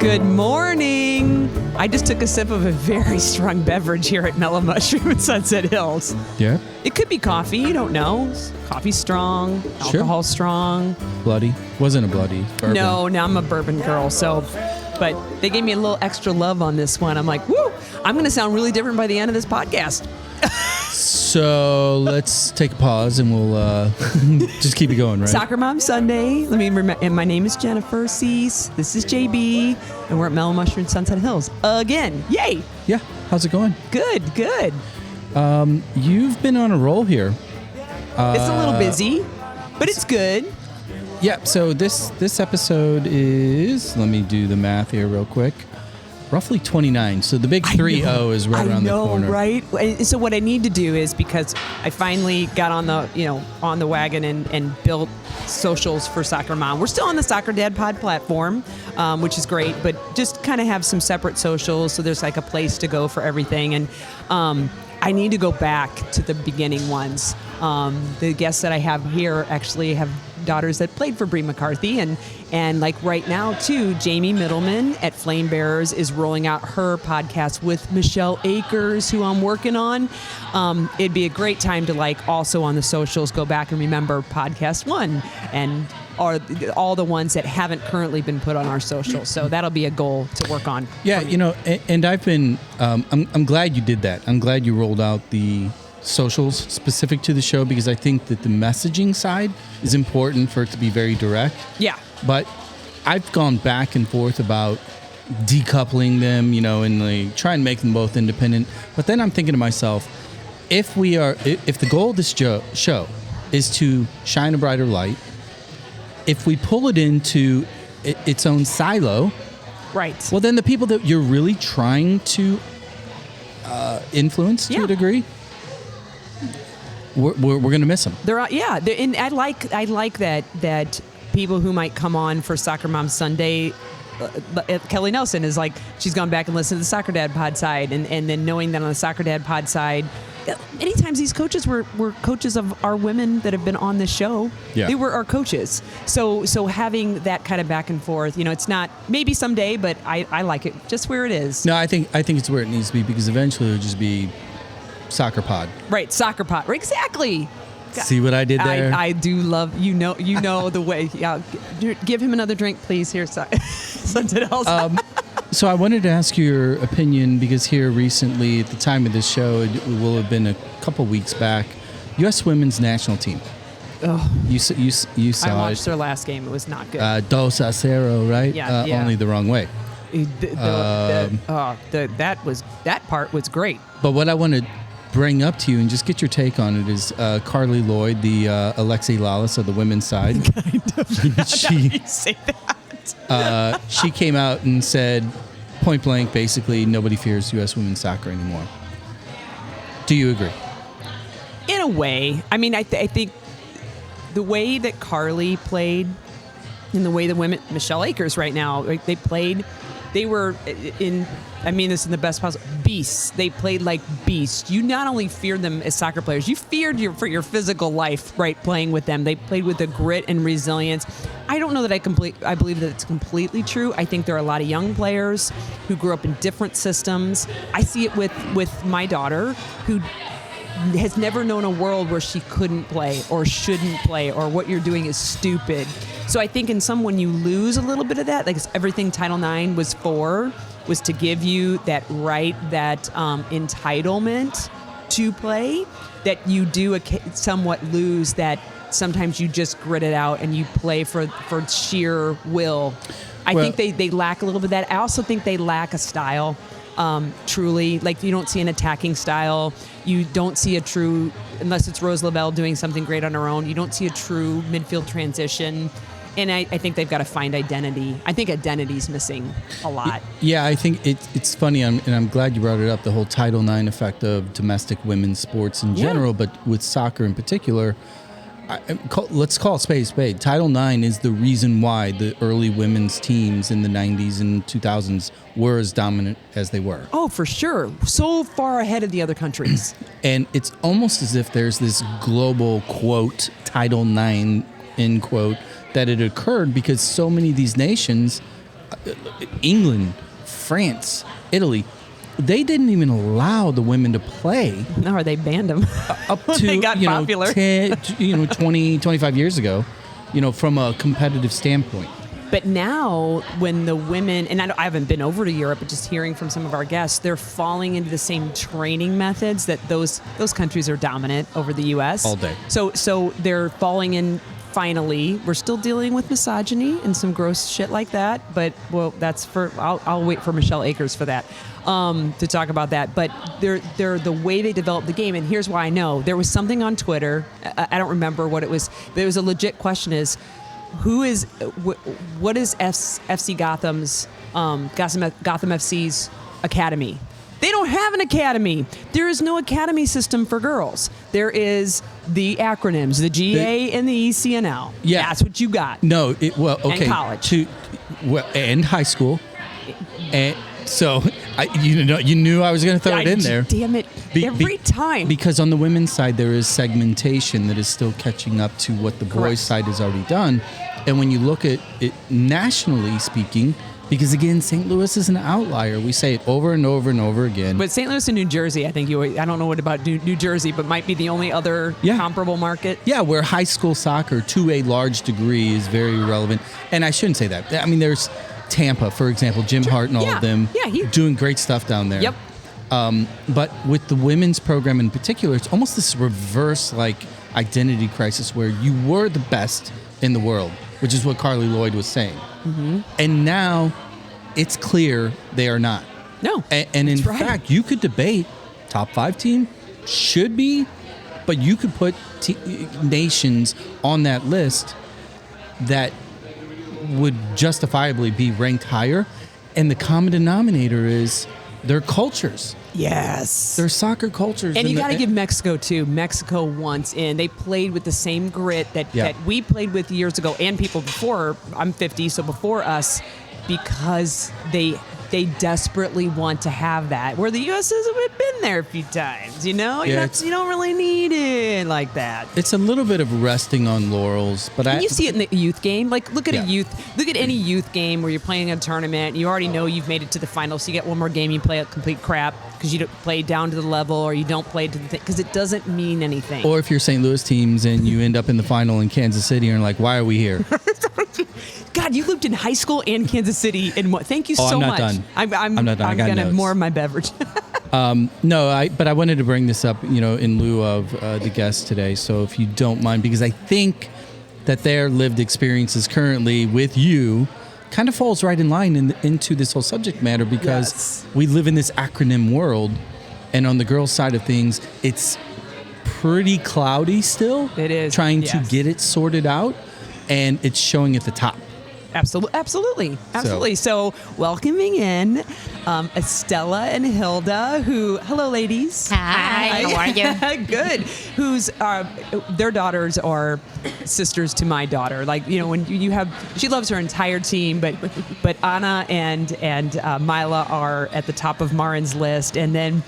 Good morning. I just took a sip of a very strong beverage here at Mellow Mushroom in Sunset Hills. Yeah? It could be coffee. You don't know. Coffee's strong. Alcohol's strong. Bloody? Wasn't a bloody. Bourbon. No, I'm a bourbon girl. But they gave me a little extra love on this one. I'm like, woo, I'm going to sound really different by the end of this podcast. So let's take a pause and we'll just keep it going, right? Soccer Mom Sunday. Let me remember. And my name is Jennifer Siess. This is JB. And we're at Mellow Mushroom Sunset Hills again. Yay. Yeah. How's it going? Good. You've been on a roll here. It's a little busy, but it's good. Yeah. So this episode is, let me do the math here real quick, roughly 29. So the big 3-0 is right around the corner. Right? So what I need to do is, because I finally got on the wagon and built socials for Soccer Mom. We're still on the Soccer Dad Pod platform, which is great, but just kind of have some separate socials so there's like a place to go for everything. And I need to go back to the beginning ones. The guests that I have here actually have daughters that played for Bry McCarthy, and like right now too, Jamie Middleman at Flame Bearers is rolling out her podcast with Michelle Akers, who I'm working on. It'd be a great time to like also on the socials go back and remember podcast one and all the ones that haven't currently been put on our socials. So that'll be a goal to work on. Yeah, and I've been I'm glad you did that. I'm glad you rolled out the socials specific to the show, because I think that the messaging side is important for it to be very direct. Yeah. But I've gone back and forth about decoupling them, and like try and make them both independent. But then I'm thinking to myself, if the goal of this show is to shine a brighter light, if we pull it into its own silo, right? Well, then the people that you're really trying to influence to a degree, we're going to miss them. And I like that people who might come on for Soccer Mom Sunday. Kelly Nelson is like, she's gone back and listened to the Soccer Dad Pod side, and then knowing that on the Soccer Dad Pod side, many times these coaches were coaches of our women that have been on the show. Yeah. They were our coaches. So having that kind of back and forth, it's not maybe someday, but I like it just where it is. No, I think it's where it needs to be, because eventually it'll just be Soccer Pod. Right, Soccer Pod. Exactly. See what I did there? I do love, the way. Yeah, give him another drink, please. Here, Sunset Hills. So I wanted to ask you your opinion, because here recently, at the time of this show, it will have been a couple weeks back, U.S. Women's National Team. Oh, you saw I watched their last game. It was not good. 2-0, right? Yeah. Only the wrong way. That part was great. But what I want to bring up to you and just get your take on it is Carly Lloyd, the Alexei Lalas of the women's side. Kind of. She say that. She came out and said, point blank, basically, nobody fears U.S. women's soccer anymore. Do you agree? In a way. I mean, I think the way that Carly played and the way the women, Michelle Akers right now, they played, they were in, I mean this in the best possible, beasts. They played like beasts. You not only feared them as soccer players, you feared for your physical life, right, playing with them. They played with the grit and resilience. I don't know that I believe that it's completely true. I think there are a lot of young players who grew up in different systems. I see it with my daughter, who has never known a world where she couldn't play or shouldn't play, or what you're doing is stupid. So I think in some, when you lose a little bit of that, like everything Title IX was to give you that right, that entitlement to play, that you do somewhat lose that. Sometimes you just grit it out and you play for sheer will. I think they lack a little bit of that. I also think they lack a style. Truly, like you don't see an attacking style. You don't see a true, unless it's Rose Lavelle doing something great on her own, you don't see a true midfield transition. And I think they've got to find identity. I think identity's missing a lot. Yeah, I think it's funny, and I'm glad you brought it up, the whole Title IX effect of domestic women's sports in general, but with soccer in particular. Let's call it spade a spade. Title IX is the reason why the early women's teams in the 90s and 2000s were as dominant as they were. Oh, for sure. So far ahead of the other countries. And it's almost as if there's this global, quote, Title IX, end quote, that it occurred because so many of these nations England, France, Italy, they didn't even allow the women to play No, they banned them. up to They got popular. 20, 25 years ago, from a competitive standpoint. But now, when the women, and I haven't been over to Europe, but just hearing from some of our guests, they're falling into the same training methods that those countries are dominant over the U.S. All day. So they're falling in. Finally, we're still dealing with misogyny and some gross shit like that. But that's for I'll wait for Michelle Akers for that to talk about that. But they're the way they developed the game, and here's why I know. There was something on Twitter. I don't remember what it was. But it was a legit question: what is FC Gotham's Gotham FC's academy? They don't have an academy. There is no academy system for girls. There is the acronyms, the GA and the ECNL. Yeah. That's what you got. No, okay. And college. And high school. And so, you knew I was going to throw it in there. Damn it. Every time. Because on the women's side, there is segmentation that is still catching up to what the boys' Correct. side has already done. And when you look at it nationally speaking, because again, St. Louis is an outlier. We say it over and over and over again. But St. Louis and New Jersey, I don't know what about New Jersey, but might be the only other comparable market. Yeah, where high school soccer, to a large degree, is very relevant. And I shouldn't say that. I mean, there's Tampa, for example, Jim Hart and all of them doing great stuff down there. Yep. But with the women's program in particular, it's almost this reverse identity crisis where you were the best in the world, which is what Carly Lloyd was saying. Mm-hmm. And now it's clear they are not. No. And in fact, you could debate top 5 team should be, but you could put nations on that list that would justifiably be ranked higher. And the common denominator is their cultures. Yes. Their soccer cultures. And you got to give Mexico, too. Mexico once in. They played with the same grit that we played with years ago and people before. I'm 50, so before us, because they desperately want to have that. Where the U.S. has been there a few times, you don't really need it like that. It's a little bit of resting on laurels, but you see it in the youth game. Like, look at any youth game where you're playing a tournament. You already know you've made it to the finals. So you get one more game, you play a complete crap because you don't play down to the level, or you don't play to the thing because it doesn't mean anything. Or if you're St. Louis teams and you end up in the final in Kansas City and you're like, why are we here? God, you lived in high school and Kansas City. And what? Thank you so much. I'm not done. I'm going to have more of my beverage. But I wanted to bring this up, in lieu of the guest today. So if you don't mind, because I think that their lived experiences currently with you kind of falls right in line into this whole subject matter, because we live in this acronym world, and on the girls' side of things, it's pretty cloudy still. It is. Trying to get it sorted out, and it's showing at the top. Absolutely. So welcoming in Estella and Hilda, hello ladies. Hi. How are you? Good. Their daughters are sisters to my daughter. Like, when you have, she loves her entire team, but Anna and Mila are at the top of Marin's list, and then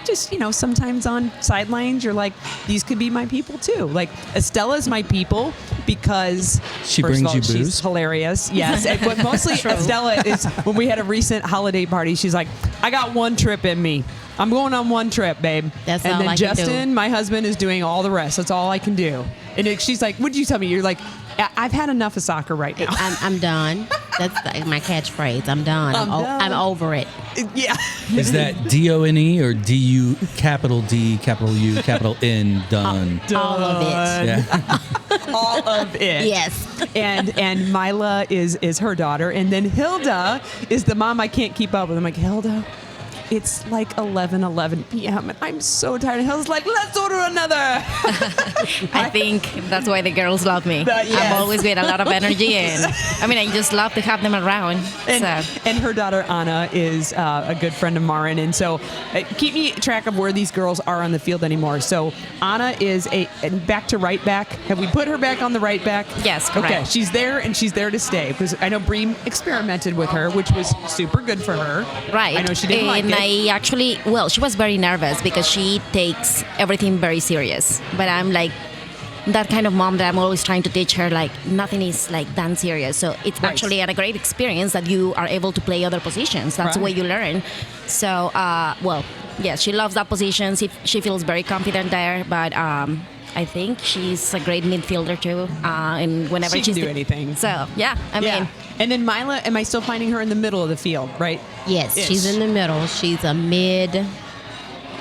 just, sometimes on sidelines, you're like, these could be my people too. Like, Estella's my people because she brings you booze. She's hilarious. Yes. But mostly Estella is, when we had a recent holiday party, she's like, I got one trip in me. I'm going on one trip, babe. That's and all then I Justin, can do. my husband, is doing all the rest. That's all I can do. And she's like, what did you tell me? You're like, I've had enough of soccer right now. I'm done. That's my catchphrase. I'm done. I'm over it. Yeah. Is that D-O-N-E or D-U, capital D, capital U, capital N, done? All of it. Yeah. All of it. Yes. And Mila is her daughter. And then Hilda is the mom I can't keep up with. I'm like, Hilda, it's like 11 p.m. and I'm so tired. And Hilda's like, let's order another. I think that's why the girls love me. Yes. I'm always with a lot of energy, and I just love to have them around. And her daughter Anna is a good friend of Marin, and so keep me track of where these girls are on the field anymore. So Anna is back to right back. Have we put her back on the right back? Yes, correct. Okay, she's there, and she's there to stay, because I know Bry experimented with her, which was super good for her. Right. I know she didn't like it. She was very nervous because she takes everything very serious. But I'm like, that kind of mom that I'm always trying to teach her, like, nothing is like that serious. So it's Right. actually a great experience that you are able to play other positions. That's the way Right. you learn. So, yes, she loves that position. She feels very confident there, but I think she's a great midfielder too. And whenever She can she's do anything. So yeah, I mean, and then Mila, am I still finding her in the middle of the field, right? Yes, Ish. she's in the middle. She's a mid.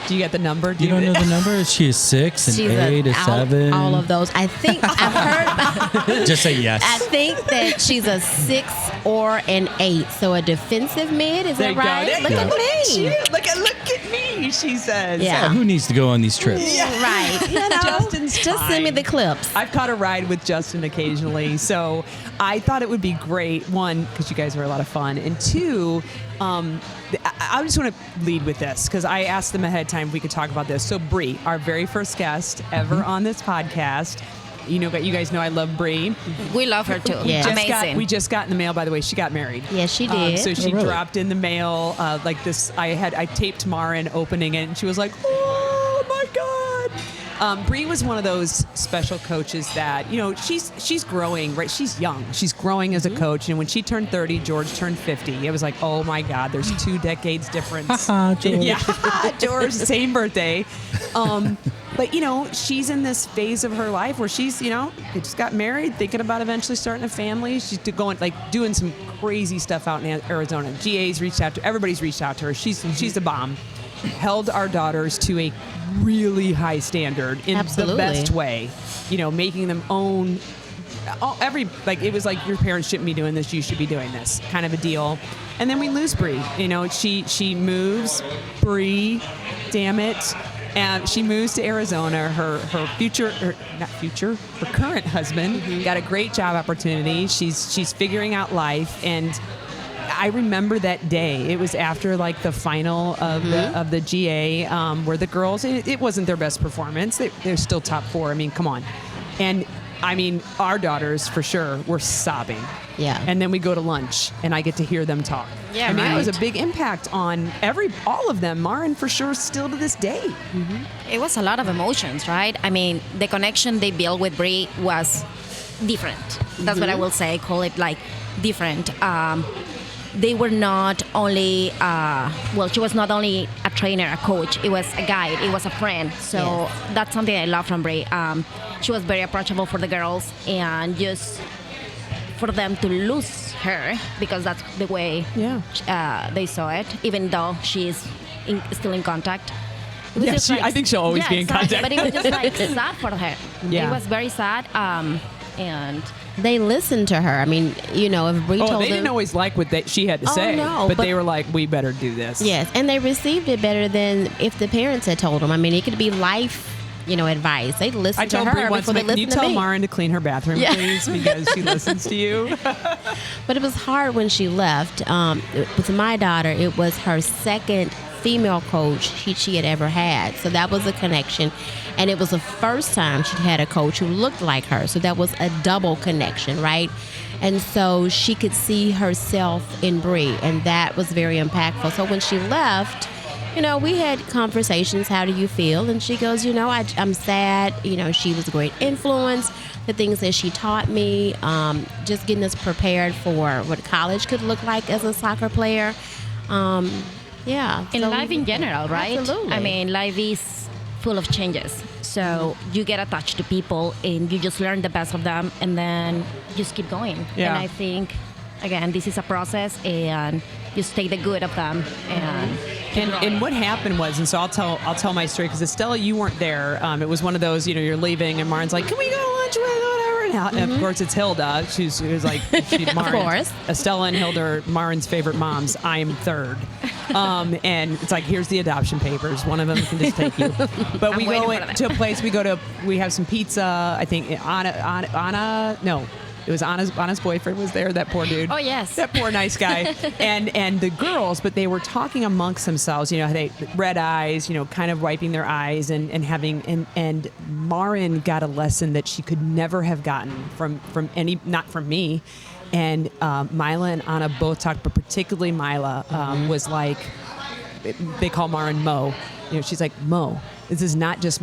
Do you get the number? You don't know the number? Is she a 6, an She's 8, a 7? all of those. I think I've heard. Just say yes. I think that she's a 6 or an 8. So a defensive mid. Is There that you go. right? There Look you at go. me. Look at me, she says. Yeah. Who needs to go on these trips? Right. You know, Justin's just send me fine. the clips. I've caught a ride with Justin occasionally, so I thought it would be great. One, because you guys are a lot of fun, and two, I just want to lead with this because I asked them ahead of time if we could talk about this. So Bry, our very first guest ever on this podcast. You guys know I love Bry. we love her too. Yeah. Amazing. We just got in the mail, by the way. She got married. Yes, she did. So she Oh, really? dropped in the mail like this. I taped Marin opening it, and she was like, "Oh my god!" Bry was one of those special coaches that she's growing, right? She's young. She's growing as a coach, and when she turned 30, George turned 50. It was like, "Oh my god, there's 2 decades difference." George. Yeah, George, same birthday. But she's in this phase of her life where she's, they just got married, thinking about eventually starting a family. She's doing some crazy stuff out in Arizona. GA's reached out to, everybody's reached out to her. She's a bomb. Held our daughters to a really high standard in Absolutely. the best way. Making them own it was like, your parents shouldn't be doing this, you should be doing this kind of a deal. And then we lose Bry. She moves. Bry, damn it. And she moves to Arizona. Her current husband got a great job opportunity. She's figuring out life, and I remember that day. It was after like the final of the GA, where the girls, it wasn't their best performance. They're still top 4. I mean, come on. And I mean, our daughters for sure were sobbing. Yeah. And then we go to lunch, and I get to hear them talk. Yeah, I mean, it was a right. big impact on all of them. Marin for sure, still to this day. It was a lot of emotions, right? I mean, the connection they built with Bry was different. That's what I will say. Call it like different. They were not only, she was not only a trainer, a coach. It was a guide. It was a friend. So that's something I love from Bry. She was very approachable for the girls, and just for them to lose her, because that's the way they saw it, even though she is still in contact. It was Yeah, just I think she'll always be in exactly. contact. But it was just like sad for her. Yeah. It was very sad. And They listened to her. I mean, if Bry told They them. didn't always like what she had to Oh, say, no, but but- they were like, "We better do this." Yes, and they received it better than if the parents had told them. I mean, it could be life, advice. They listened I to told her Bry once, before they "Can you listened to tell me. Marin to clean her bathroom, Yeah. please, because she listens to you." But it was hard when she left. With my daughter, it was her second female coach she had ever had. So that was a connection. And it was the first time she'd had a coach who looked like her. So that was a double connection, right? And so she could see herself in Bry, and that was very impactful. So when she left, we had conversations. How do you feel? And she goes, I'm sad. She was a great influence. The things that she taught me, just getting us prepared for what college could look like as a soccer player. Yeah. in so- life in general, right? Absolutely. I mean, life is full of changes. So you get attached to people, and you just learn the best of them, and then just keep going. Yeah. And I think, again, this is a process, and just take the good of them. And what happened was, and so I'll tell my story, because Estella, you weren't there. It was one of those, you're leaving, and Marin's like, "Can we go to lunch with whatever?" And of course, it's Hilda. Who's like, Marin, course. Estella and Hilda are Marin's favorite moms. I am third. And it's like, here's the adoption papers. One of them can just take you. But we go waiting for that. to a place. We have some pizza. I think Anna. No. It was Anna's boyfriend was there. That poor dude. Oh, yes. That poor nice guy. and the girls, but they were talking amongst themselves. They red eyes. Kind of wiping their eyes and having and Marin got a lesson that she could never have gotten from not from me. And Mila and Anna both talked, but particularly Mila was like, they call Marin Mo. She's like, "Mo, this is not just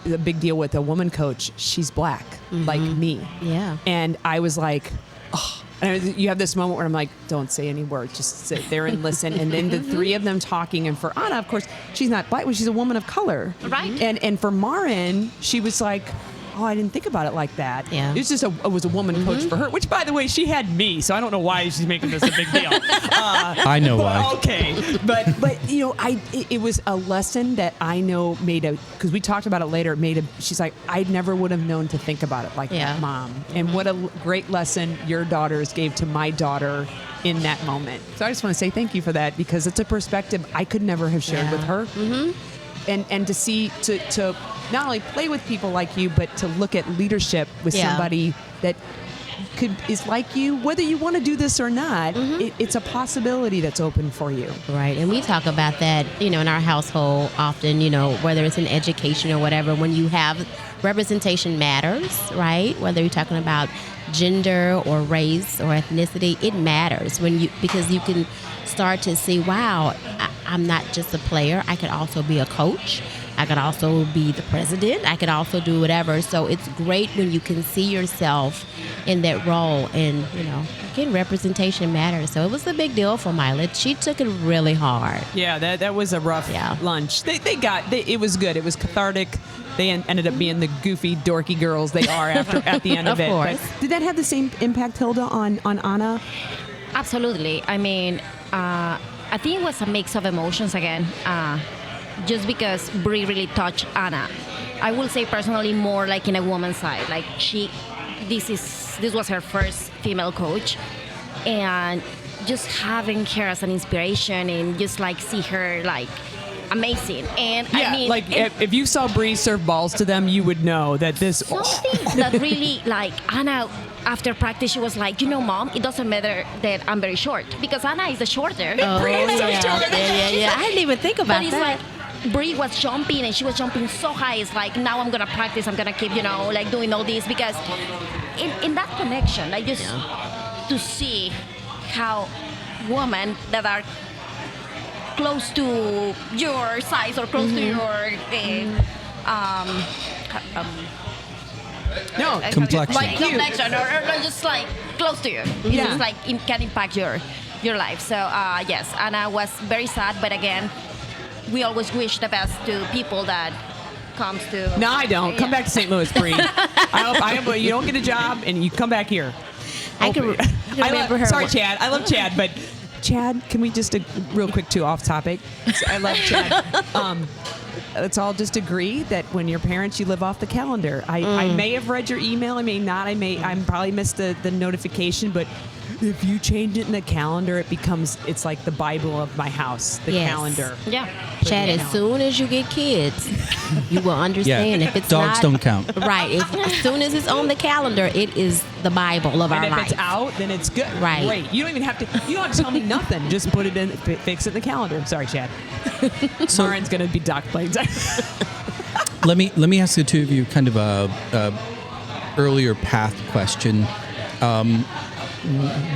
the big deal with a woman coach. She's black, like me. Yeah. And I was like, oh. And you have this moment where I'm like, don't say any words, just sit there and listen. And then the three of them talking, and for Anna, of course, she's not black, but she's a woman of color. Right. And for Marin, she was like, oh, I didn't think about it like that. Yeah. It was just it was a woman coach for her, which, by the way, she had me, so I don't know why she's making this a big deal. I know why. Okay, but you know, it was a lesson that I know because we talked about it later. She's like, I never would have known to think about it like that, Mom. And what a great lesson your daughters gave to my daughter in that moment. So I just want to say thank you for that, because it's a perspective I could never have shared with her. And to see to not only play with people like you, but to look at leadership with somebody that is like you, whether you want to do this or not, it's a possibility that's open for you. Right. And we talk about that, in our household often, whether it's in education or whatever, when you have representation matters, right? Whether you're talking about gender or race or ethnicity, it matters because you can start to see, wow, I'm not just a player. I could also be a coach. I could also be the president. I could also do whatever. So it's great when you can see yourself in that role. And, again, representation matters. So it was a big deal for Mila. She took it really hard. Yeah, that was a rough lunch. It was good. It was cathartic. They ended up being the goofy, dorky girls they are at the end of it. Of course. But did that have the same impact, Hilda, on Anna? Absolutely. I mean, I think it was a mix of emotions again. Just because Bry really touched Anna. I will say personally more like in a woman's side. Like this was her first female coach, and just having her as an inspiration and just like see her like amazing. And Yeah, I mean, like if you saw Bry serve balls to them, you would know that this. something that really like Anna. After practice, she was like, Mom, it doesn't matter that I'm very short, because Anna is the shorter. Oh, Bry is so yeah. short. Yeah. I didn't even think about But it's that. like Bry was jumping, and she was jumping so high. It's like, now I'm gonna practice. I'm gonna keep, like doing all this, because in that connection, I just to see how women that are close to your size or close to your No, Complexion. like complexion or just like close to you. It's Yeah. just like it can impact your life. So yes, Anna was very sad, but again, we always wish the best to people that comes to. No, I don't. Come back to St. Louis, Bry. I hope you don't get a job and you come back here. I can remember her. Sorry, Chad. I love Chad, but Chad, can we just real quick too off topic? I love Chad. Let's all just agree that when you're parents, you live off the calendar. I may have read your email. I may not. I probably missed the notification, but if you change it in the calendar, it's like the Bible of my house, the Yes. calendar. Yeah. Chad, as soon as you get kids, you will understand. If it's Dogs not, don't count. Right. As soon as it's on the calendar, it is the Bible of And our if life. it's out, then it's good. Right. Great. You don't even have to. You don't have to tell me nothing. Just put it in. Fix it in the calendar. Sorry, Chad. So Marin's gonna be dock planes. let me ask the two of you kind of a earlier path question.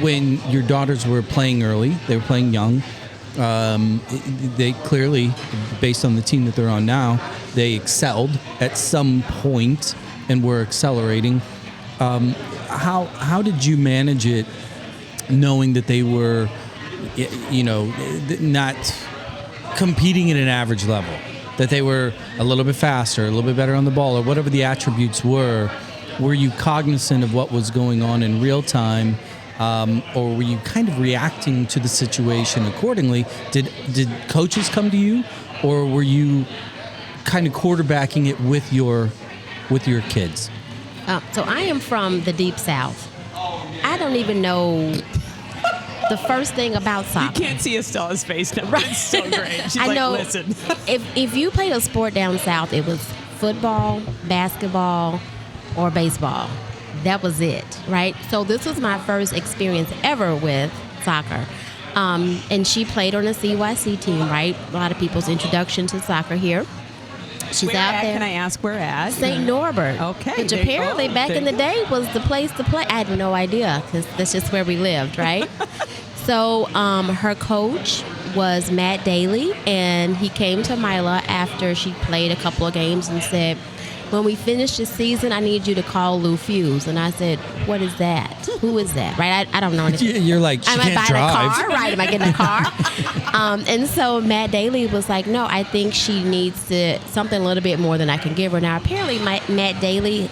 When your daughters were playing early, they were playing young. They clearly, based on the team that they're on now, they excelled at some point and were accelerating. How did you manage it, knowing that they were, not competing at an average level, that they were a little bit faster, a little bit better on the ball, or whatever the attributes were? Were you cognizant of what was going on in real time? Or were you kind of reacting to the situation accordingly? Did coaches come to you, or were you kind of quarterbacking it with your kids? So I am from the Deep South. I don't even know the first thing about You soccer. can't see Estella's face now. It's so great. She's I like, know. listen. If you played a sport down south, it was football, basketball, or baseball. That was it, right? So this was my first experience ever with soccer. And she played on a CYC team, right? A lot of people's introduction to soccer here. She's Where out at? there. Can I ask where at? St. Norbert. Okay. Which apparently back in the day was the place to play. I had no idea, because that's just where we lived, right? So her coach was Matt Daly, and he came to Mila after she played a couple of games and said, when we finish the season, I need you to call Lou Fusz. And I said, what is that? Who is that? Right? I don't know anything. You're like, she Am I can't buying drive. a car? Right? Am I getting a car? And so Matt Daly was like, no, I think she needs something a little bit more than I can give her. Now, apparently, Matt Daly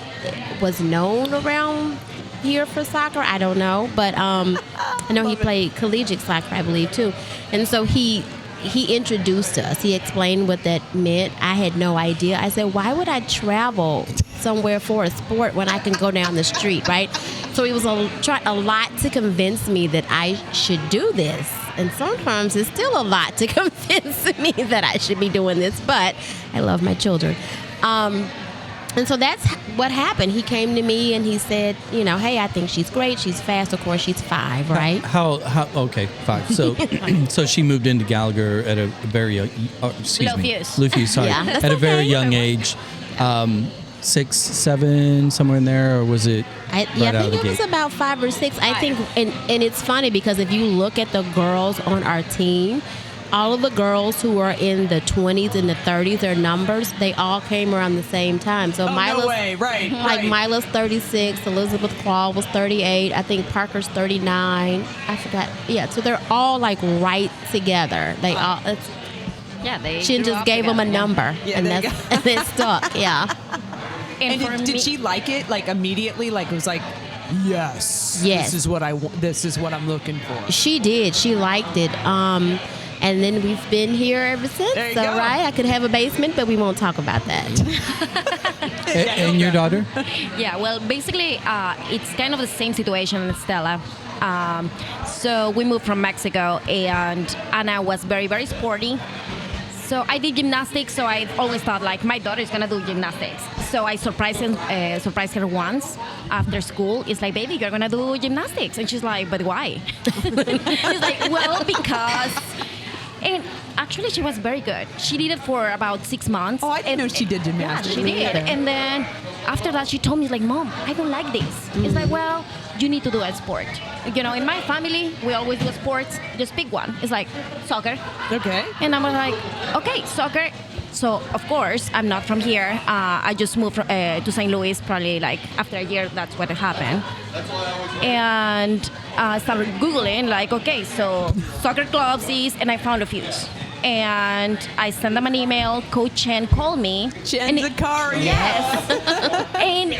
was known around here for soccer. I don't know. But I know he played collegiate soccer, I believe, too. And so he introduced us. He explained what that meant. I had no idea. I said, why would I travel somewhere for a sport when I can go down the street, right? So it was a lot to convince me that I should do this. And sometimes it's still a lot to convince me that I should be doing this, but I love my children. And so that's what happened. He came to me and he said, hey, I think she's great. She's fast. Of course, she's 5, right? Okay, 5. So, so she moved into Gallagher at a very, Lou Fusz. Sorry, Yeah, that's at a very okay. young age, 6, 7, somewhere in there, or was it? I think it was about 5 or 6. I think, and it's funny because if you look at the girls on our team, all of the girls who are in the 20s and the 30s, their numbers, they all came around the same time. So no way. Right. Like Mila's 36, Elizabeth Crawl was 38, I think Parker's 39. I forgot. Yeah, so they're all like right together. They all. She grew just up gave them a together. number, Yeah, and there you and it stuck. Yeah. And for did me- she like it? Like immediately? Like it was like, yes. Yes. This is what I want. This is what I'm looking for. She did. She liked it. And then we've been here ever since. There you So, go. right, I could have a basement, but we won't talk about that. And your daughter? Yeah, well, basically, it's kind of the same situation as Estella. So we moved from Mexico, and Anna was very, very sporty. So I did gymnastics, so I always thought, like, my daughter is going to do gymnastics. So I surprised her once after school. It's like, baby, you're going to do gymnastics. And she's like, but why? She's like, well, because... And actually, she was very good. She did it for about 6 months. Oh, I didn't know she did gymnastics. Yeah, she did. And then after that, she told me, like, Mom, I don't like this. It's like, well, you need to do a sport. In my family, we always do sports. Just pick one. It's like soccer. Okay. And I was like, okay, soccer. So, of course, I'm not from here. I just moved to St. Louis probably like after a year. That's what happened. And I started Googling, like, okay, so soccer clubs and I found a few. And I sent them an email. Coach Chen called me. Chen Zakari. Yes. And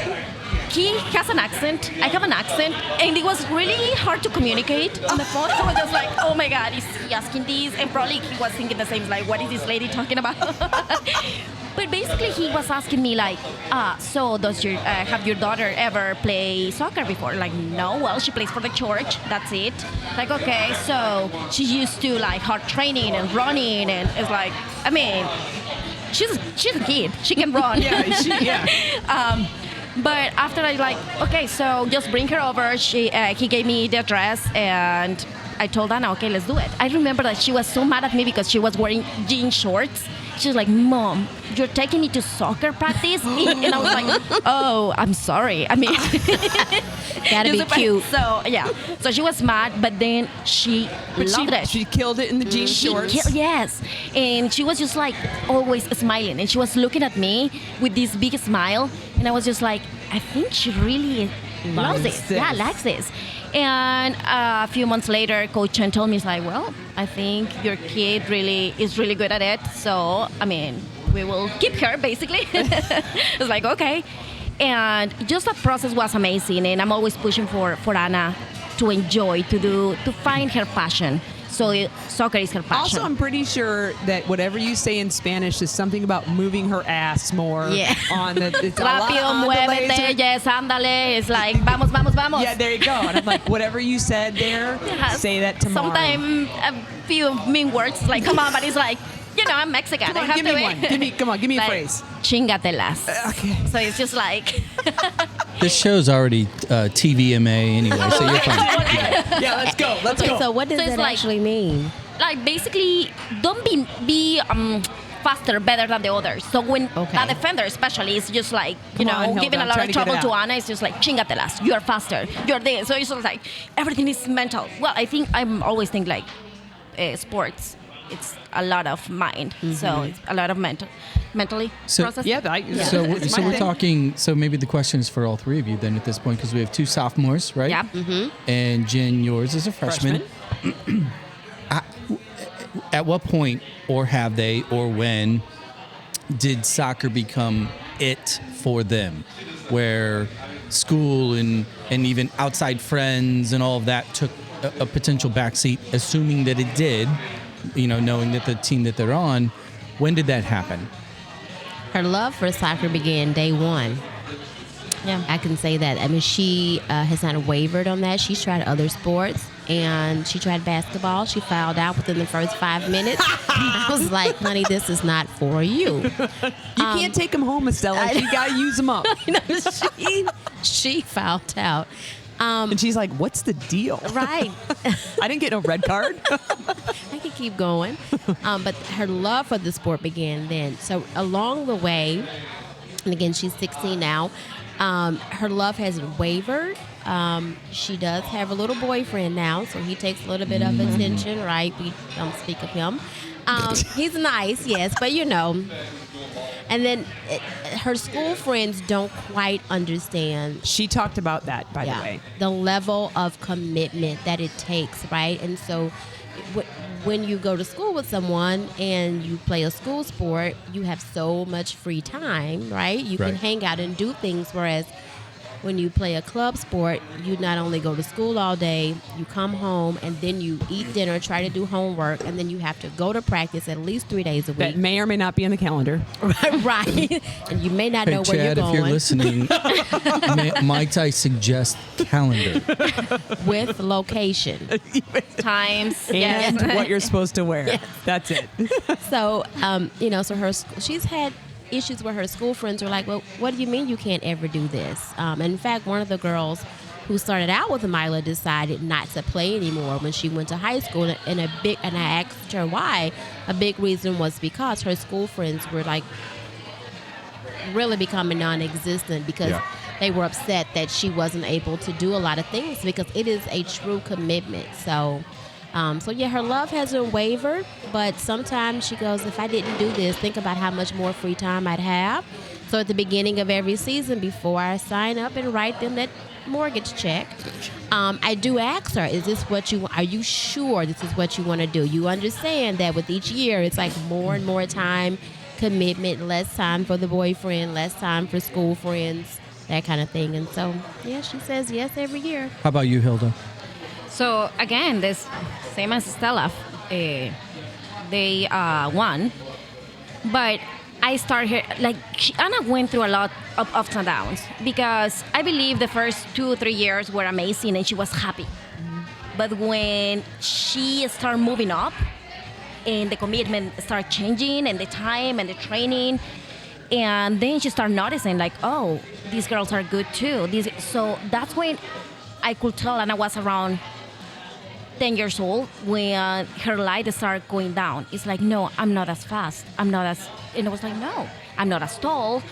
he has an accent. I have an accent. And it was really hard to communicate on the phone. So I was just like, oh my God, is he asking this? And probably he was thinking the same, like, what is this lady talking about? But basically he was asking me like, so does have your daughter ever play soccer before? Like, no, well, she plays for the church. That's it. Like, okay, so she's used to like hard training and running. And it's like, I mean, she's a kid. She can run. Yeah. But after I like, okay, so just bring her over. He gave me the address and I told Anna, okay, let's do it. I remember that she was so mad at me because she was wearing jean shorts. She was like, Mom, you're taking me to soccer practice? And I was like, oh, I'm sorry. I mean, Gotta be cute. So, yeah. So she was mad, but then she loved it. She killed it in the jean shorts. Yes. And she was just like always smiling. And she was looking at me with this big smile. And I was just like, I think she really loves it. this. Yeah, likes this. And a few months later, Coach Chen told me, he's like, well, I think your kid is really good at it. So, I mean, we will keep her, basically. It's like, okay. And just that process was amazing. And I'm always pushing for Anna to enjoy, to find her passion. So soccer is her passion. Also, I'm pretty sure that whatever you say in Spanish is something about moving her ass more. Yeah. On the it's a lot Rápido, on the muévete, laser. yes, ándale. It's like, vamos, vamos, vamos. Yeah, there you go. And I'm like, whatever you said there, say that tomorrow. Sometimes a few mean words, like, come on, but it's like, I'm Mexican. Come I on, have give to me be- one. Give me a like, phrase. Chingatelas. Okay. So it's just like, This show's already TVMA anyway, so you're fine. Yeah, let's go. Let's Okay, go. so what does So it's that like- actually mean? like basically, don't be faster, better than the others. So when Okay. a defender especially is just like, Come on, Hilda, giving a I'm lot trying of to get trouble it to out. Anna, it's just like, chingatelas, you're faster, you're this. So it's just like, everything is mental. Well, I think I'm always think like sports it's a lot of mind. So it's a lot of mentally So- process. Yeah, So, it's so my we're thing. talking. So maybe the question is for all three of you then at this point, because we have two sophomores, right? Yeah. And Jen, yours is a freshman. At what point, or have they, or when, did soccer become it for them, where school and even outside friends and all of that took a potential backseat, assuming that it did, knowing that the team that they're on, when did that happen? Her love for soccer began day one. Yeah. I can say that. I mean, she has not wavered on that. She's tried other sports, and she tried basketball. She fouled out within the first 5 minutes. I was like, honey, this is not for you. You can't take them home, Estella. You got to use them up. She fouled out. And she's like, what's the deal? Right. I didn't get no red card. I could keep going. But her love for the sport began then. So along the way, and again, she's 16 now, her love hasn't wavered. She does have a little boyfriend now, so he takes a little bit of attention, right? We don't speak of him. He's nice, yes, but And then her school friends don't quite understand. She talked about that, by the way. The level of commitment that it takes, right? And so when you go to school with someone and you play a school sport, you have so much free time, right? You can Right. hang out and do things, whereas when you play a club sport, you not only go to school all day, you come home and then you eat dinner, try to do homework, and then you have to go to practice at least 3 days a That week. may or may not be in the calendar. Right. And you may not Hey, know where Chad, you're if you're going listening, might I suggest calendar? with location. Times. And yes. what you're supposed to wear. That's it. So, she's had issues where her school friends are like, well, what do you mean you can't ever do this? In fact, one of the girls who started out with Mila decided not to play anymore when she went to high school. And I asked her why. A big reason was because her school friends were like really becoming non-existent because they were upset that she wasn't able to do a lot of things because it is a true commitment. So her love hasn't wavered, but sometimes she goes, if I didn't do this, think about how much more free time I'd have. So at the beginning of every season, before I sign up and write them that mortgage check, I do ask her, are you sure this is what you want to do? You understand that with each year, it's like more and more time, commitment, less time for the boyfriend, less time for school friends, that kind of thing. And so, she says yes every year. How about you, Hilda? So again, this same as Estella, they won, but I started here Anna went through a lot of ups and downs because I believe the first 2 or 3 years were amazing and she was happy, but when she started moving up and the commitment started changing and the time and the training, and then she started noticing oh, these girls are good too. So that's when I could tell Anna was around 10 years old when her light started going down. It's like, no, I'm not as fast. And I was like, no, I'm not as tall.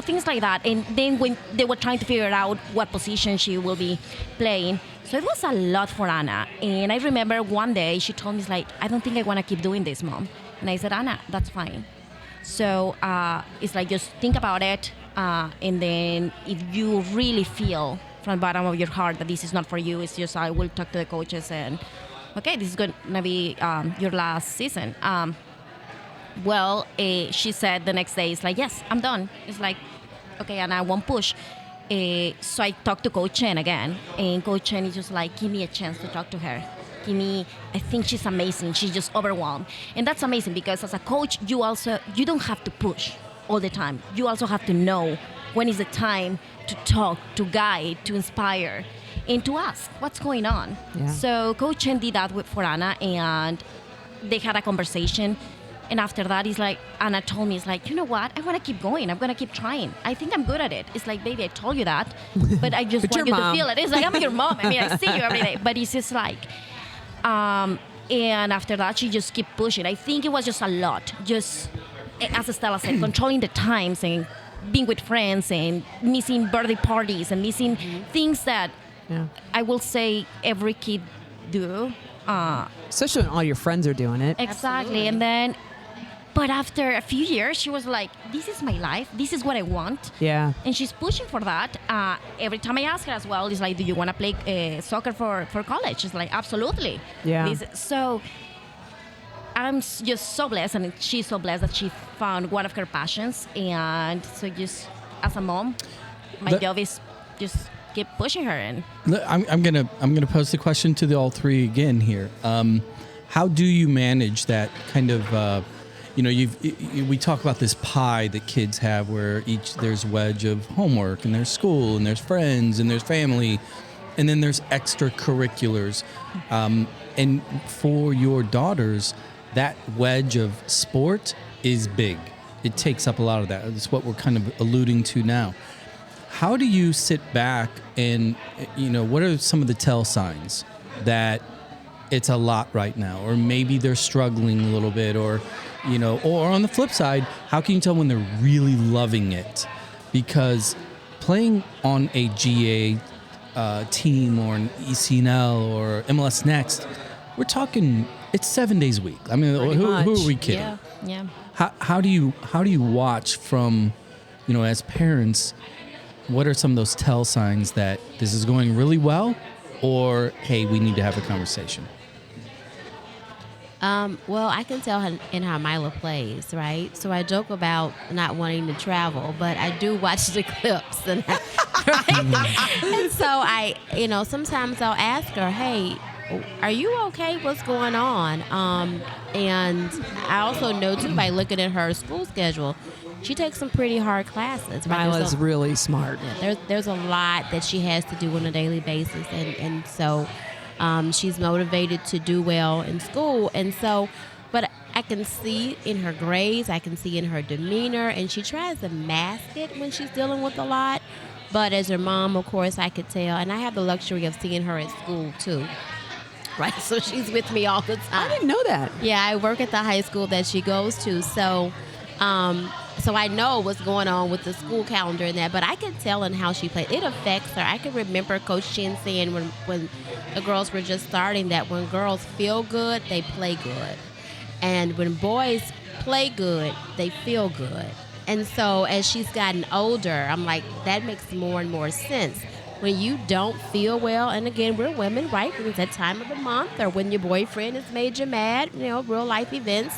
Things like that. And then when they were trying to figure out what position she will be playing, so it was a lot for Anna. And I remember one day she told me, I don't think I want to keep doing this, Mom. And I said, Anna, that's fine. So it's just think about it. And then if you really feel from the bottom of your heart that this is not for you, it's just I will talk to the coaches and, okay, this is going to be your last season. She said the next day, it's yes, I'm done. It's okay, and I won't push. So I talked to Coach Chen again, and Coach Chen is just give me a chance to talk to her. I think she's amazing. She's just overwhelmed. And that's amazing because as a coach, you don't have to push all the time. You also have to know when is the time to talk, to guide, to inspire, and to ask what's going on. Yeah. So Coach Chen did that for Anna, and they had a conversation. And after that, Anna told me, you know what? I want to keep going. I'm going to keep trying. I think I'm good at it. It's baby, I told you that, but I just But want your you mom. to feel it. It's I see you every day. But it's just and after that, she just kept pushing. I think it was just a lot. Just, as Estella said, controlling the times and being with friends and missing birthday parties and missing things that I will say every kid do. Especially when all your friends are doing it. Exactly. And then, but after a few years, she was like, this is my life. This is what I want. Yeah. And she's pushing for that. Every time I ask her as well, it's like, do you want to play soccer for college? She's like, absolutely. Yeah. So I'm just so blessed, and she's so blessed that she found one of her passions. And so just as a mom, my job is just keep pushing her in. I'm gonna pose the question to the all three again here. How do you manage that kind of? We talk about this pie that kids have, where there's a wedge of homework, and there's school, and there's friends, and there's family, and then there's extracurriculars. And for your daughters, that wedge of sport is big. It takes up a lot of that. That's what we're kind of alluding to now. How do you sit back and, what are some of the tell signs that it's a lot right now, or maybe they're struggling a little bit, or on the flip side, how can you tell when they're really loving it? Because playing on a GA team or an ECNL or MLS Next, we're talking, it's 7 days a week. I mean, who are we kidding? Yeah. How do you watch from, as parents, what are some of those tell signs that this is going really well, or, hey, we need to have a conversation? Well, I can tell in how Mila plays, right? So I joke about not wanting to travel, but I do watch the clips, and and so sometimes I'll ask her, hey, are you okay? What's going on? And I also know, too, by looking at her school schedule, she takes some pretty hard classes. Right? Mila's really smart. Yeah, there's a lot that she has to do on a daily basis, and so she's motivated to do well in school. And so, but I can see in her grades, I can see in her demeanor, and she tries to mask it when she's dealing with a lot. But as her mom, of course, I could tell, and I have the luxury of seeing her at school, too. Right, so she's with me all the time. I didn't know that. Yeah, I work at the high school that she goes to, so I know what's going on with the school calendar and that. But I can tell in how she plays. It affects her. I can remember Coach Chin saying when the girls were just starting that when girls feel good, they play good, and when boys play good, they feel good. And so as she's gotten older, I'm like, that makes more and more sense. When you don't feel well, and again, we're women, right? When it's that time of the month, or when your boyfriend has made you mad, real life events.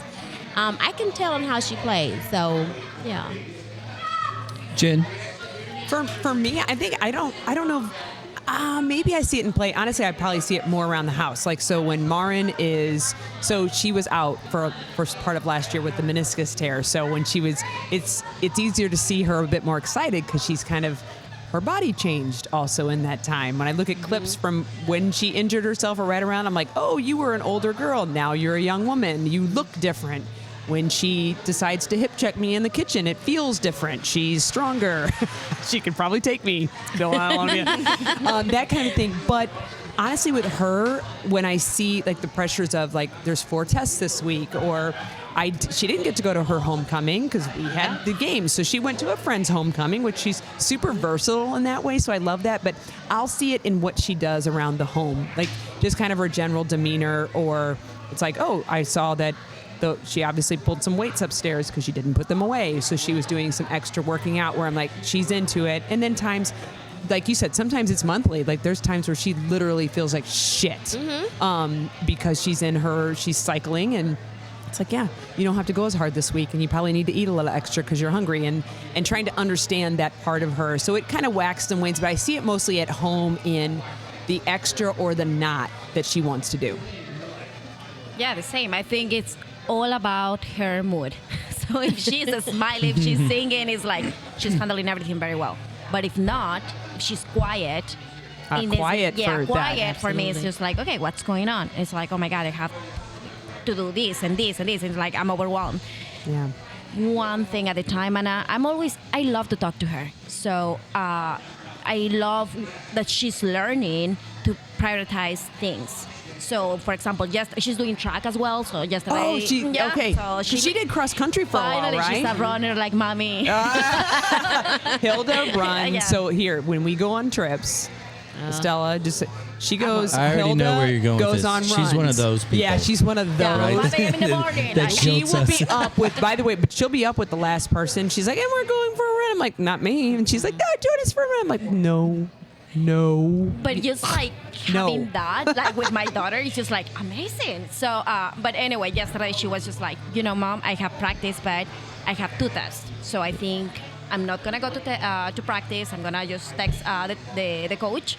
I can tell in how she plays. So, yeah. Jen? For me, I think I don't know. Maybe I see it in play. Honestly, I probably see it more around the house. Like, so when Marin she was out for a first part of last year with the meniscus tear. So when she was, it's easier to see her a bit more excited because she's kind of, her body changed also in that time. When I look at clips from when she injured herself or right around, I'm like, oh, you were an older girl. Now you're a young woman. You look different. When she decides to hip check me in the kitchen, it feels different. She's stronger. She could probably take me. That kind of thing. But honestly, with her, when I see like the pressures of like, there's 4 tests this week, or she didn't get to go to her homecoming because we had the games. So she went to a friend's homecoming, which she's super versatile in that way. So I love that. But I'll see it in what she does around the home, like just kind of her general demeanor, or it's like, oh, I saw that she obviously pulled some weights upstairs because she didn't put them away. So she was doing some extra working out where I'm like, she's into it. And then times, like you said, sometimes it's monthly. Like there's times where she literally feels like shit because she's cycling, and it's like, yeah, you don't have to go as hard this week, and you probably need to eat a little extra because you're hungry, and trying to understand that part of her. So it kind of waxes and wanes, but I see it mostly at home in the extra or the not that she wants to do. Yeah, the same. I think it's all about her mood. So if she's smiling, if she's singing, it's like she's handling everything very well. But if not, if she's quiet. Quiet for me, it's just like, okay, what's going on? It's like, oh my God, I have to do this and this and this. It's like, I'm overwhelmed. Yeah. One thing at a time. And I love to talk to her. So I love that she's learning to prioritize things. So, for example, she's doing track as well. So yesterday, okay. So she did cross country for a while, right? Finally, she's a runner like mommy. Hilda runs. Yeah. So here, when we go on trips, Estella. Just she goes. I already Hilda know where you're going with goes this. on She's runs. one of those people. Yeah, she's one of those. Yeah, Right. 5 a.m. in the morning. That She jilts will us. be up with. By the way, but she'll be up with the last person. She's like, and we're going for a run. I'm like, not me. And she's like, no, join us for a run. I'm like, no. But just like No. having that, like with my daughter, it's just like amazing. So, but anyway, yesterday she was just like, Mom, I have practice, but I have 2 tests. So I think I'm not gonna go to practice. I'm gonna just text the coach,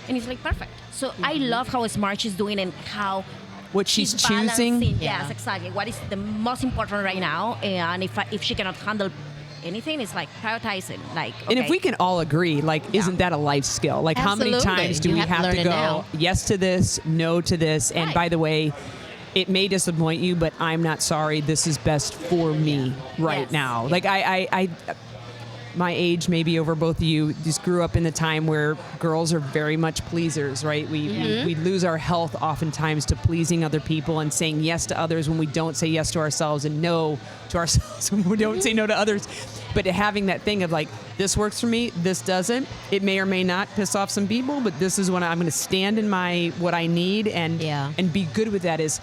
and it's like perfect. So I love how smart she's doing and how What she's choosing. balancing. Yeah. Yes, exactly. What is the most important right now? And if she cannot handle anything, it's like prioritizing. Like, And if okay, we can all agree, like, isn't that a life skill? Like, how many Absolutely. times do You we have to have learn to it go now. yes to this, no to this? And Right. by the way, it may disappoint you, but I'm not sorry. This is best for me right Yes. now. Like, I my age, maybe over both of you, just grew up in the time where girls are very much pleasers, right? We lose our health oftentimes to pleasing other people and saying yes to others when we don't say yes to ourselves, and no to ourselves when we don't say no to others. But having that thing of like, this works for me, this doesn't. It may or may not piss off some people, but this is when I'm going to stand in my what I need and be good with that is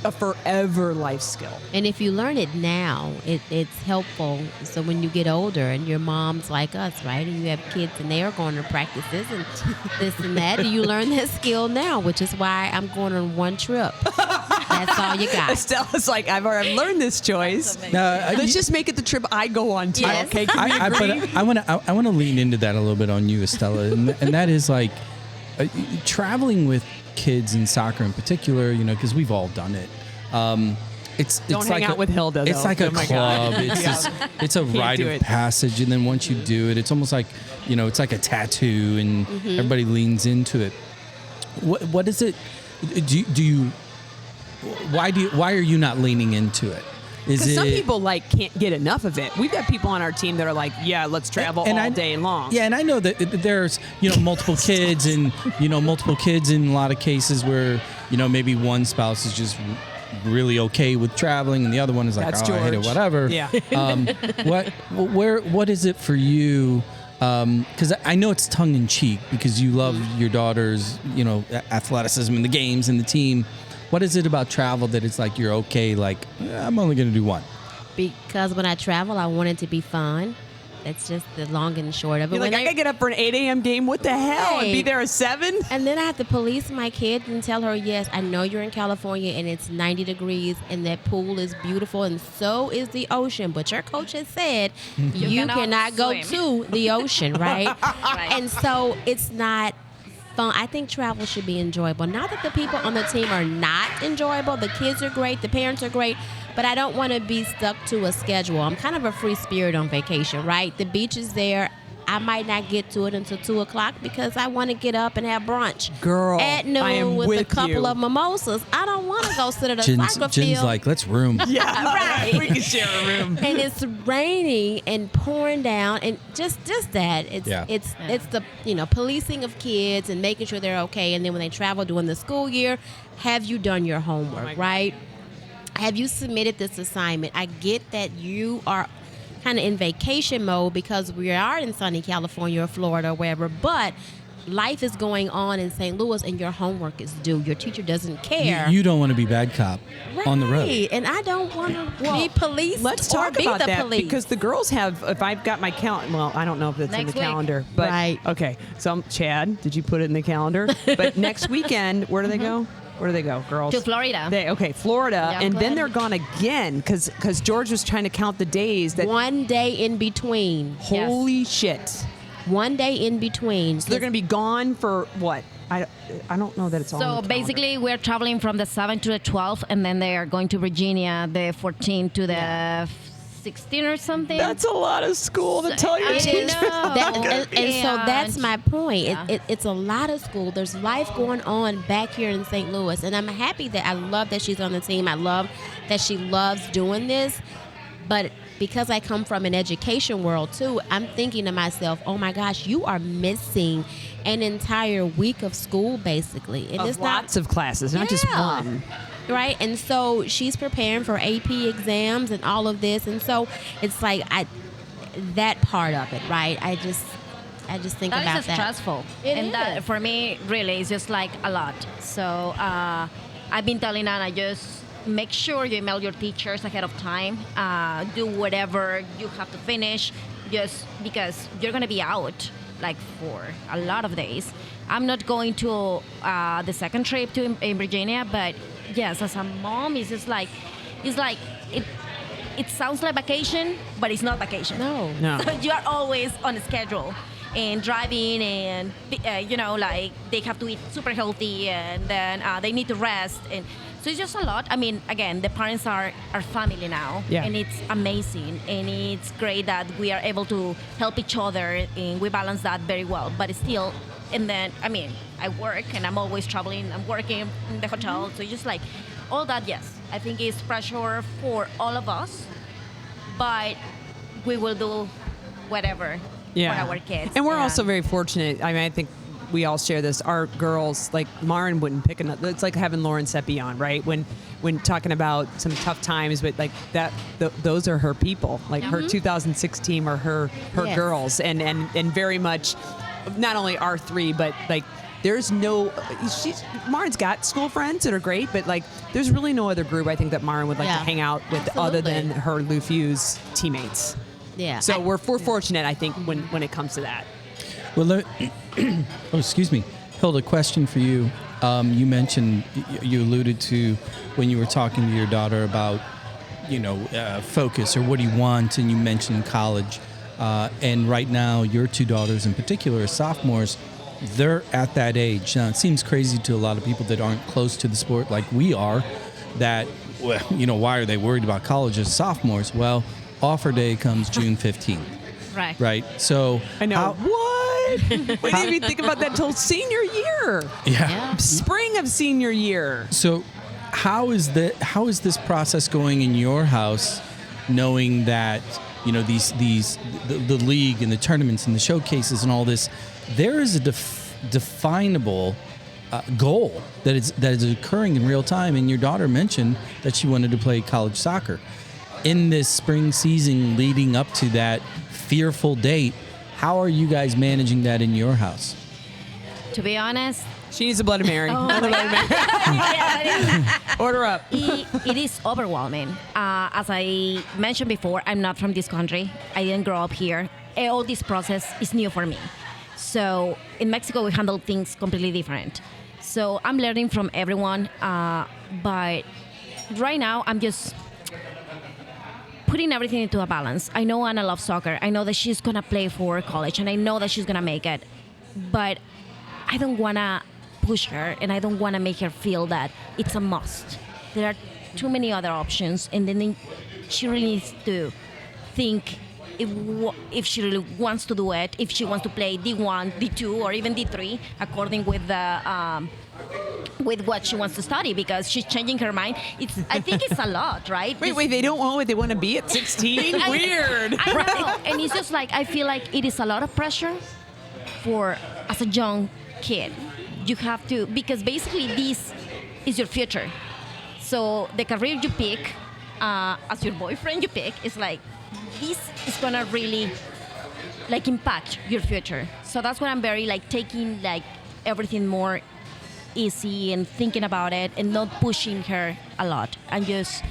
a forever life skill. And if you learn it now, it's helpful. So when you get older and your mom's like us, right? And you have kids and they are going to practices and this and that, you learn that skill now, which is why I'm going on one trip. That's all you got. Estella's like, I've already learned this choice. Let's just make it the trip I go on to. Yes. Okay, can we agree? But I want to lean into that a little bit on you, Estella, and that is like traveling with kids in soccer in particular. Because we've all done it. It's Don't hang like out with Hilda, It's though. like a Oh my God. club. It's a rite do of it. passage, and then once you do it, it's almost like it's like a tattoo, and everybody leans into it. What is it? Do you? Why are you not leaning into it? Because some people can't get enough of it. We've got people on our team that are like, yeah, let's travel all day long. Yeah, and I know that there's multiple kids and multiple kids in a lot of cases where maybe one spouse is just really okay with traveling and the other one is like, That's I hate it, George. whatever. Yeah. What is it for you? Because I know it's tongue in cheek because you love your daughter's athleticism in the games and the team. What is it about travel that it's like you're okay? Like, I'm only going to do one. Because when I travel, I want it to be fun. That's just the long and short of it. You're like, I gotta get up for an 8 a.m. game. What the hell? And be Right. there at 7? And then I have to police my kid and tell her, yes, I know you're in California and it's 90 degrees and that pool is beautiful and so is the ocean. But your coach has said you cannot cannot go swim. to the ocean, right? Right. And so it's not fun. I think travel should be enjoyable. Not that the people on the team are not enjoyable. The kids are great. The parents are great. But I don't want to be stuck to a schedule. I'm kind of a free spirit on vacation, right? The beach is there. I might not get to it until 2 o'clock because I want to get up and have brunch. Girl, At noon I am with a with couple you. of mimosas. I don't want to go sit at a soccer Jen's field. like, let's room. Yeah, Right. We can share a room. And it's raining and pouring down and just that it's the policing of kids and making sure they're okay. And then when they travel during the school year, have you done your homework, right? Have you submitted this assignment? I get that you are kind of in vacation mode because we are in sunny California or Florida or wherever, but life is going on in St. Louis and your homework is due. Your teacher doesn't care. You don't want to be bad cop on the road. Right, and I don't want to be policed Let's or talk be about the that police. because the girls have. If I've got my calendar, well, I don't know if it's in Next the week. calendar, but Right. okay. So, Chad, did you put it in the calendar? But next weekend, where do they go? Where do they go, girls? To Florida. Florida, Yeah, and go then ahead. they're gone again because George was trying to count the days. That one day in between. holy shit! One day in between. So they're going to be gone for what? I don't know that it's all. So on the calendar. basically, we're traveling from the 7th to the 12th, and then they are going to Virginia the 14th to the 16th or something. That's a lot of school to tell your I teacher. know. And so that's my point. Yeah. It's a lot of school. There's life going on back here in St. Louis. And I'm happy that I love that she's on the team. I love that she loves doing this. But because I come from an education world too, I'm thinking to myself, oh my gosh, you are missing an entire week of school basically. And Of it's lots of classes, not just Yeah. one. Right, and so she's preparing for AP exams and all of this, and so it's like that part of it, right? I I just think That about is that. stressful. It and that is. for me really is just like a lot. So I've been telling Anna, just make sure you email your teachers ahead of time. Do whatever you have to finish, just because you're gonna be out like for a lot of days. I'm not going to the second trip to in Virginia, but yes, as a mom, it's just like it sounds like vacation, but it's not vacation. No. No. So you are always on a schedule and driving, and like they have to eat super healthy, and then they need to rest, and so it's just a lot. I mean, again, the parents are family now, Yeah. and it's amazing, and it's great that we are able to help each other, and we balance that very well. But it's still, and then I mean, I work, and I'm always traveling. I'm working in the hotel, so it's just like all that. Yes, I think it's pressure for all of us, but we will do whatever for our kids. And we're also very fortunate. I mean, I think we all share this. Our girls, like Marin wouldn't pick another. It's like having Lauren Seppi on, right? When talking about some tough times, but like that, those are her people. Like her 2006 team are her Yes. girls, and very much not only our three, but like there's no. Marin's got school friends that are great, but like there's really no other group I think that Marin would like Yeah. to hang out with other Absolutely. than her Lou Fusz teammates. Yeah. So we're fortunate, I think, when it comes to that. Well, excuse me. Hilda, question for you. You mentioned, you alluded to when you were talking to your daughter about, focus or what do you want, and you mentioned college. And right now, your two daughters in particular are sophomores. They're at that age. Now, it seems crazy to a lot of people that aren't close to the sport like we are, that, why are they worried about college as sophomores? Well, offer day comes June 15th. right. Right. So I know. What? We didn't even think about that till senior year. Yeah. Spring of senior year. So how is this process going in your house, knowing that the league and the tournaments and the showcases and all this, there is a definable goal that is occurring in real time. And your daughter mentioned that she wanted to play college soccer. In this spring season leading up to that fearful date, how are you guys managing that in your house? To be honest, She needs a Bloody Mary. yeah, Order up. it is overwhelming. As I mentioned before, I'm not from this country. I didn't grow up here. All this process is new for me. So in Mexico, we handle things completely different. So I'm learning from everyone. But right now, I'm just putting everything into a balance. I know Anna loves soccer. I know that she's going to play for college, and I know that she's going to make it. But I don't want to push her, and I don't want to make her feel that it's a must. There are too many other options, and then she really needs to think if she really wants to do it, if she wants to play D1, D2, or even D3, according with the with what she wants to study, because she's changing her mind. I think it's a lot, right? Wait, they don't know what they want to be at 16? Weird. I know, and it's just like I feel like it is a lot of pressure as a young kid. You have to, because basically this is your future. So the career you pick, as your boyfriend you pick, is like, this is gonna really like impact your future. So that's what I'm very like taking like everything more easy and thinking about it and not pushing her a lot. And just,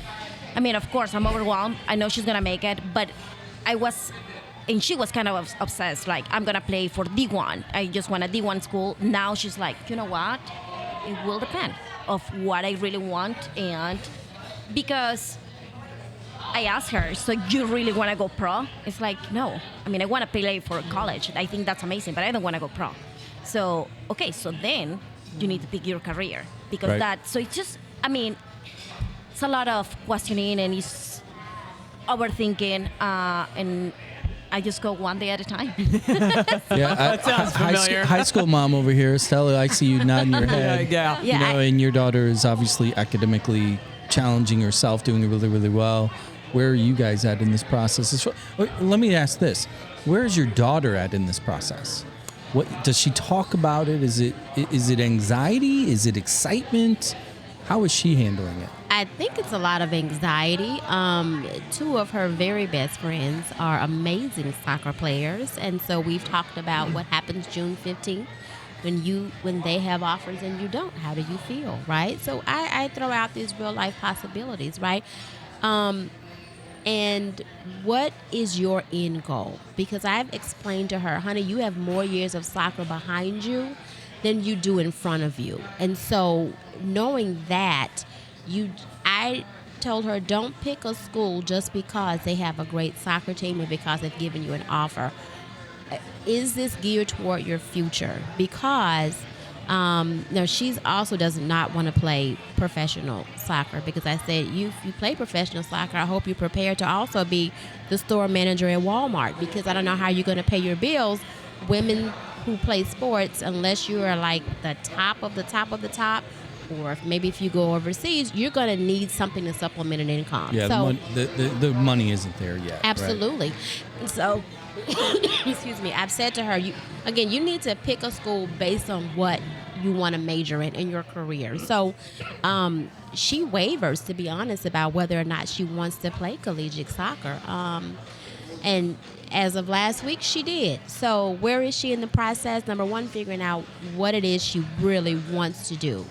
I mean, of course I'm overwhelmed. I know she's gonna make it, but and she was kind of obsessed, like, I'm gonna play for D1. I just want a D1 school. Now she's like, you know what? It will depend of what I really want. And because I asked her, so you really want to go pro? It's like, no. I mean, I want to play for college. I think that's amazing, but I don't want to go pro. So, okay, so then you need to pick your career. Because Right. so it's just, I mean, it's a lot of questioning and it's overthinking, and I just go one day at a time. Yeah, That sounds familiar. High school mom over here, Estella. I see you nodding your head. Yeah. Yeah, And your daughter is obviously academically challenging herself, doing really, really well. Where are you guys at in this process? Let me ask this: where is your daughter at in this process? What does she talk about it? Is it anxiety? Is it excitement? How is she handling it? I think it's a lot of anxiety. Two of her very best friends are amazing soccer players, and so we've talked about what happens June 15th when they have offers and you don't. How do you feel, right? So I throw out these real life possibilities, right? And what is your end goal? Because I've explained to her, honey, you have more years of soccer behind you than you do in front of you. And so knowing that, I told her, don't pick a school just because they have a great soccer team and because they've given you an offer. Is this geared toward your future? Because no, she's also does not want to play professional soccer, because I said, if you play professional soccer, I hope you're prepared to also be the store manager at Walmart, because I don't know how you're going to pay your bills. Women who play sports, unless you are like the top of the top of the top, or maybe if you go overseas, you're going to need something to supplement an income. Yeah, so, the money isn't there yet. absolutely. Right? So, excuse me, I've said to her, you need to pick a school based on what you want to major in your career. So she wavers, to be honest, about whether or not she wants to play collegiate soccer. And as of last week, she did. So where is she in the process? Number one, figuring out what it is she really wants to do.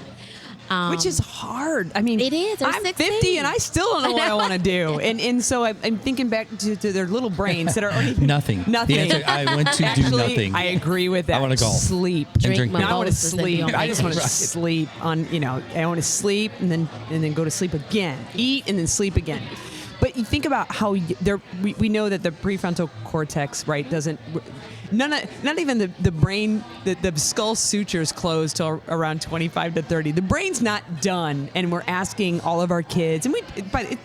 Which is hard. I mean, it is. I'm 16. 50 and I still don't know what I want to do. And so I'm thinking back to their little brains that are already Nothing. Nothing. The answer, I went to Actually, do nothing. I agree with that. I want to golf. Sleep. And drink mimosas I want to and be sleep. on I just want to vacation. sleep on, I want to sleep and then go to sleep again. Eat and then sleep again. But you think about how we know that the prefrontal cortex, right, doesn't... Not even the brain, the skull sutures close till around 25 to 30. The brain's not done, and we're asking all of our kids,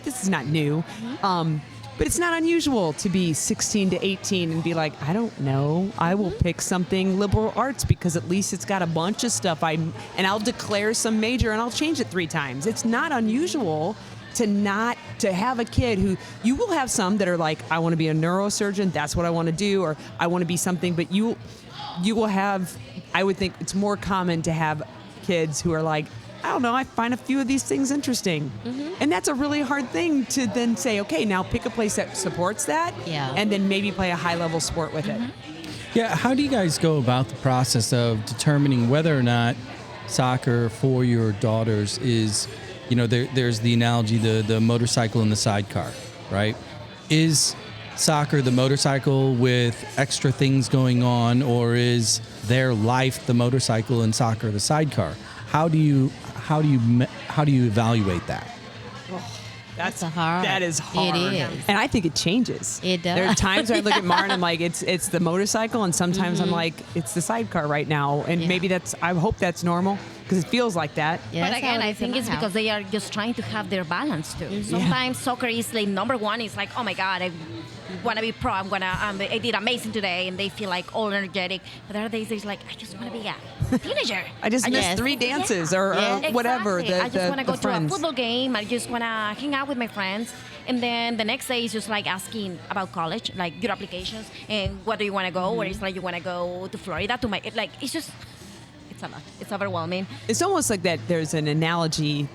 this is not new, but it's not unusual to be 16 to 18 and be like, I don't know, I will pick something liberal arts because at least it's got a bunch of stuff, and I'll declare some major and I'll change it 3 times. It's not unusual to have a kid who, you will have some that are like, I want to be a neurosurgeon, that's what I want to do, or I want to be something, but you will have, I would think it's more common to have kids who are like, I don't know, I find a few of these things interesting. Mm-hmm. And that's a really hard thing to then say, okay, now pick a place that supports that, and then maybe play a high level sport with it. Yeah, how do you guys go about the process of determining whether or not soccer for your daughters is, there's the analogy, the motorcycle and the sidecar, right? Is soccer the motorcycle with extra things going on, or is their life the motorcycle and soccer the sidecar? How do you evaluate that? That is hard. It is. And I think it changes. It does. There are times where I look at Mar and I'm like, it's the motorcycle, and sometimes I'm like, it's the sidecar right now. And maybe I hope that's normal, because it feels like that. Yeah, But again, I think it's because they are just trying to have their balance too. Sometimes soccer is like number one. It's like, oh my God, I want to be pro. I did amazing today, and they feel like all energetic. But other days, it's like, I just want to be a teenager. I just missed 3 dances or whatever. Exactly. I just want to go to a friends. football game. I just want to hang out with my friends. And then the next day is just like asking about college, like your applications and what do you want to go? Or it's like you want to go to Florida to it's just, it's a lot. It's overwhelming. It's almost like that. There's an analogy.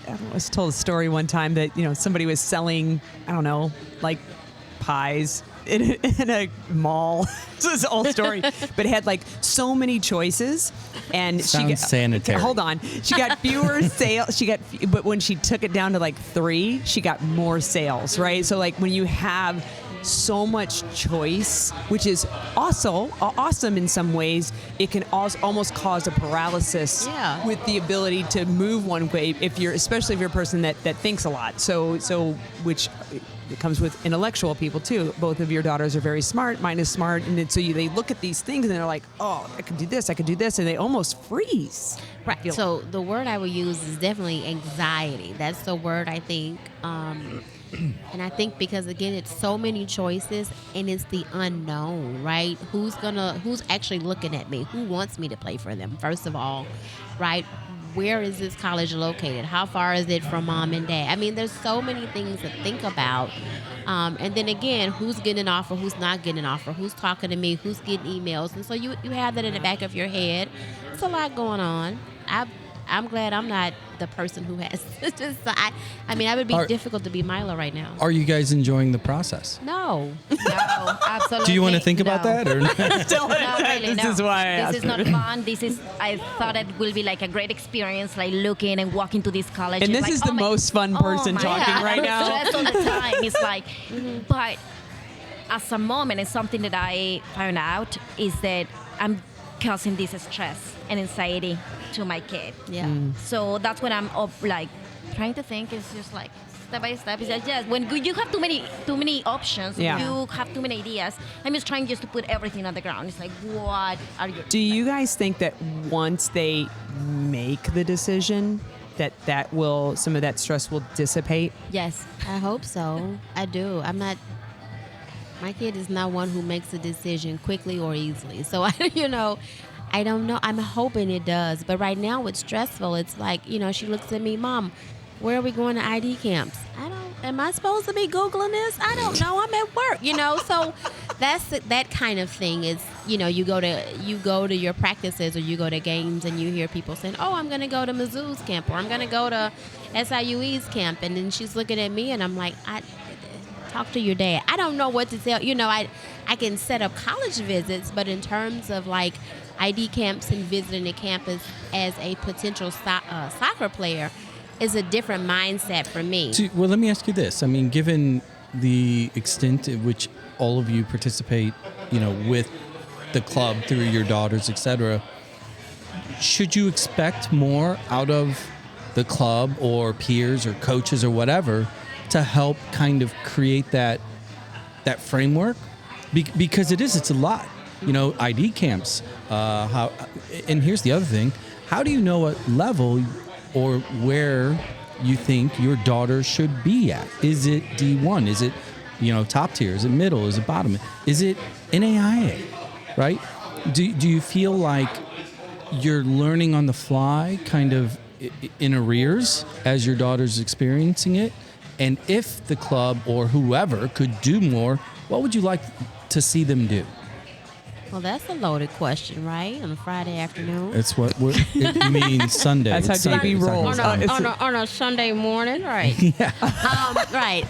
I was told a story one time that somebody was selling, I don't know, like pies in a mall. This is an old story, but it had like so many choices, and Sounds sanitary. Hold on, she got fewer sales. But when she took it down to like 3, she got more sales. Right, so like when you have so much choice, which is also awesome in some ways, it can also almost cause a paralysis with the ability to move one way, especially if you're a person that thinks a lot. So which it comes with intellectual people too. Both of your daughters are very smart. Mine is smart, and so they look at these things and they're like, oh, I could do this, and they almost freeze. Right. So the word I would use is definitely anxiety. That's the word I think. And I think because again, it's so many choices and it's the unknown, right? Who's actually looking at me? Who wants me to play for them? First of all, right? Where is this college located? How far is it from mom and dad? I mean, there's so many things to think about. And then again, who's getting an offer? Who's not getting an offer? Who's talking to me? Who's getting emails? And so you have that in the back of your head. It's a lot going on. I'm glad I'm not the person who has to decide. I mean, I would be difficult to be Mila right now. Are you guys enjoying the process? No. No, absolutely. Do you want to think about that? Or No, really, This no. is why I asked This is not fun. I thought it will be like a great experience, like looking and walking to this college. And It's this like, is the most fun person my talking God, right I'm now. stressed all the time. It's like, but as a mom, and it's something that I found out is that I'm causing this stress and anxiety to my kid. Yeah. So that's when I'm like trying to think. It's just like step by step. It's like, yes, when you have too many options, Yeah. you have too many ideas. I'm just trying just to put everything on the ground. It's like, what are you? Do you guys think that once they make the decision, that will some of that stress will dissipate? Yes. I hope so. I do. My kid is not one who makes a decision quickly or easily. So, I don't know. I'm hoping it does. But right now it's stressful. It's like, she looks at me, Mom, where are we going to ID camps? Am I supposed to be Googling this? I don't know. I'm at work, So that's that kind of thing is, you go to your practices or you go to games and you hear people saying, oh, I'm going to go to Mizzou's camp or I'm going to go to SIUE's camp. And then she's looking at me and I'm like, talk to your dad. I don't know what to tell. I can set up college visits, but in terms of like ID camps and visiting the campus as a potential soccer player is a different mindset for me. Well, let me ask you this. I mean, given the extent at which all of you participate, with the club through your daughters, etc., should you expect more out of the club or peers or coaches or whatever to help kind of create that framework? Because it's a lot. ID camps. And here's the other thing. How do you know what level or where you think your daughter should be at? Is it D1? Is it, top tier? Is it middle? Is it bottom? Is it NAIA? Right? Do you feel like you're learning on the fly, kind of in arrears as your daughter's experiencing it? And if the club or whoever could do more, what would you like to see them do? Well, that's a loaded question, right? On a Friday afternoon. It's what it means Sunday. That's how It's Sunday. JB We're talking rolls. about Sunday. On a Sunday morning, right? Yeah. Right.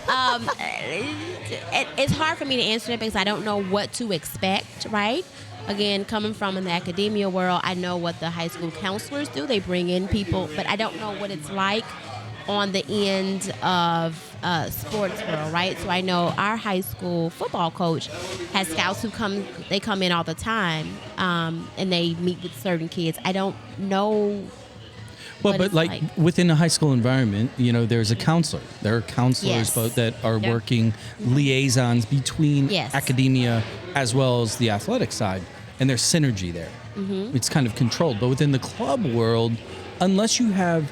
It's hard for me to answer that because I don't know what to expect, right? Again, coming from in the academia world, I know what the high school counselors do. They bring in people, but I don't know what it's like on the end of sports world, right? So I know our high school football coach has scouts who come in all the time, and they meet with certain kids. I don't know. Well, but like within a high school environment, there's a counselor. There are counselors Yes. that are working liaisons between Yes. academia as well as the athletic side, and there's synergy there. Mm-hmm. It's kind of controlled. But within the club world, unless you have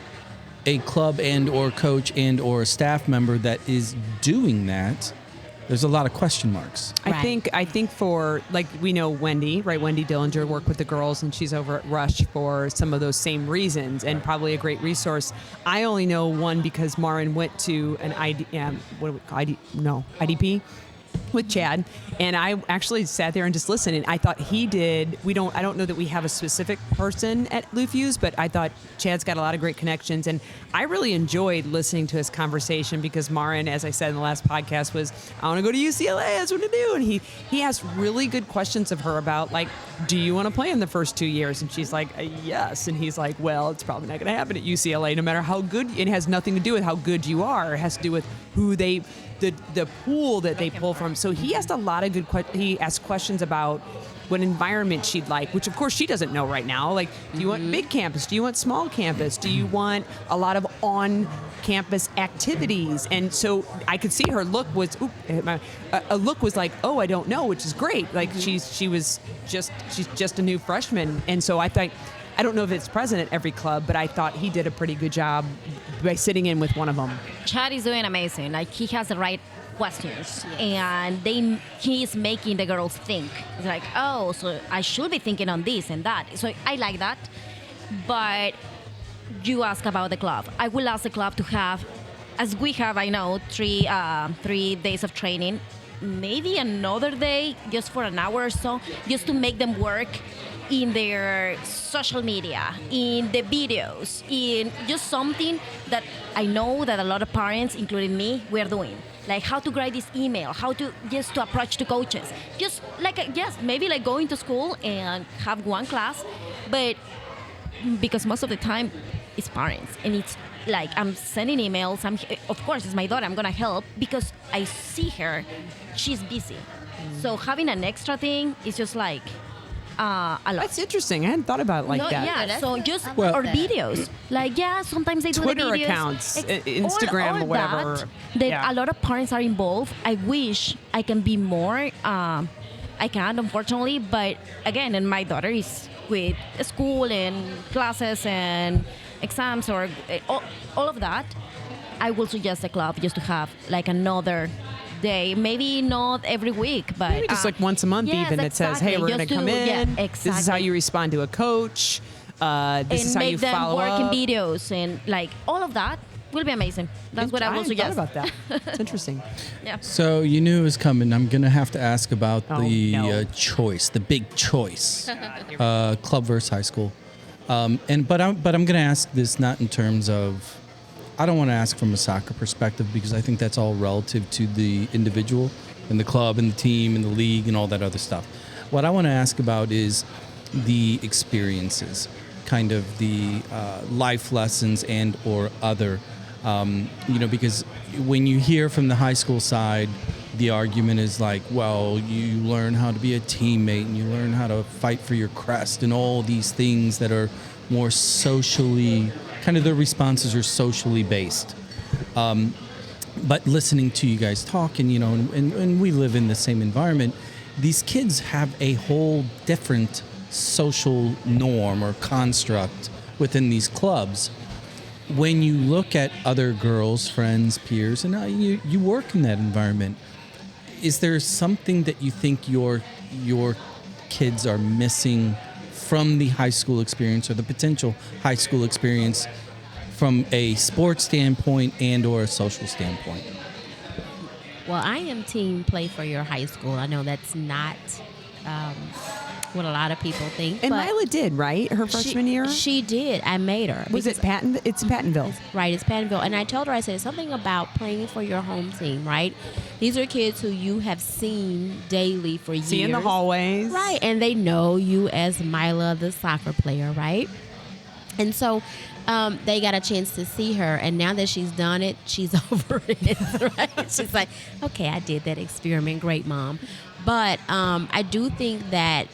a club and or coach and or a staff member that is doing that, there's a lot of question marks. I think for, like, we know Wendy, right? Wendy Dillinger worked with the girls, and she's over at Rush for some of those same reasons, and probably a great resource. I only know one because Marin went to an IDP with Chad, and I actually sat there and just listened, and I thought he did. I don't know that we have a specific person at Lou Fusz, but I thought Chad's got a lot of great connections, and I really enjoyed listening to his conversation because Marin, as I said in the last podcast, was, I want to go to UCLA, that's what to do, and he asked really good questions of her about, like, do you want to play in the first 2 years? And she's like, yes, and he's like, well, it's probably not going to happen at UCLA, no matter how good. It has nothing to do with how good you are. It has to do with who they. The pool that they pull from. So he asked a lot of he asked questions about what environment she'd like, which of course she doesn't know right now. Like, do you want big campus? Do you want small campus? Do you want a lot of on-campus activities? And so I could see her look was, a look was like, oh, I don't know, which is great. Like she's just a new freshman. And so I thought, I don't know if it's present at every club, but I thought he did a pretty good job by sitting in with one of them. Chad is doing amazing. Like, he has the right questions, and he is making the girls think. It's like, oh, so I should be thinking on this and that. So I like that. But you ask about the club. I will ask the club to have, as we have, I know, 3 days of training, maybe another day just for an hour or so, just to make them work in their social media, in the videos, in just something that I know that a lot of parents, including me, we are doing. Like how to write this email, how to just to approach to coaches. Just like, yes, maybe like going to school and have one class, but because most of the time it's parents and it's like I'm sending emails. Of course, it's my daughter. I'm gonna help because I see her. She's busy. So having an extra thing is just like a lot. That's interesting. I hadn't thought about it like No, that. Yeah, so just Well- or videos. Like sometimes they do Twitter the videos. accounts, Instagram all or whatever. That, that Yeah. a lot of parents are involved. I wish I can be more. I can't, unfortunately. But again, and my daughter is with school and classes and exams or all of that. I will suggest a club just to have like another day, maybe not every week, but Maybe just like once a month yes, even. It says, hey, we're going just to come in. Yeah, This is how exactly. you respond to a coach. This and is how make you them follow work up. in videos and like all of that will be amazing. That's what I will hadn't suggest. thought about that. It's interesting. Yeah. So you knew it was coming. I'm gonna have to ask about Oh, the no. choice, the big choice, club versus high school. But I'm gonna ask this not in terms of. I don't want to ask from a soccer perspective because I think that's all relative to the individual and the club and the team and the league and all that other stuff. What I want to ask about is the experiences, kind of the life lessons and or other. Because when you hear from the high school side, the argument is like, well, you learn how to be a teammate and you learn how to fight for your crest and all these things that are more socially, kind of their responses are socially based. But listening to you guys talk and we live in the same environment, these kids have a whole different social norm or construct within these clubs. When you look at other girls, friends, peers, and you work in that environment, is there something that you think your kids are missing from the high school experience or the potential high school experience from a sports standpoint and or a social standpoint? Well, I am team play for your high school. I know that's not what a lot of people think. And but Mila did, right? Her freshman year? She did. I made her. Was it because- Patton? It's Pattonville. Right, it's Pattonville. And I told her, I said, something about playing for your home team, right? These are kids who you have seen daily for years. See in the hallways. Right, and they know you as Mila, the soccer player, right? And so they got a chance to see her, and now that she's done it, she's over it, right? She's like, okay, I did that experiment. Great, Mom. But I do think that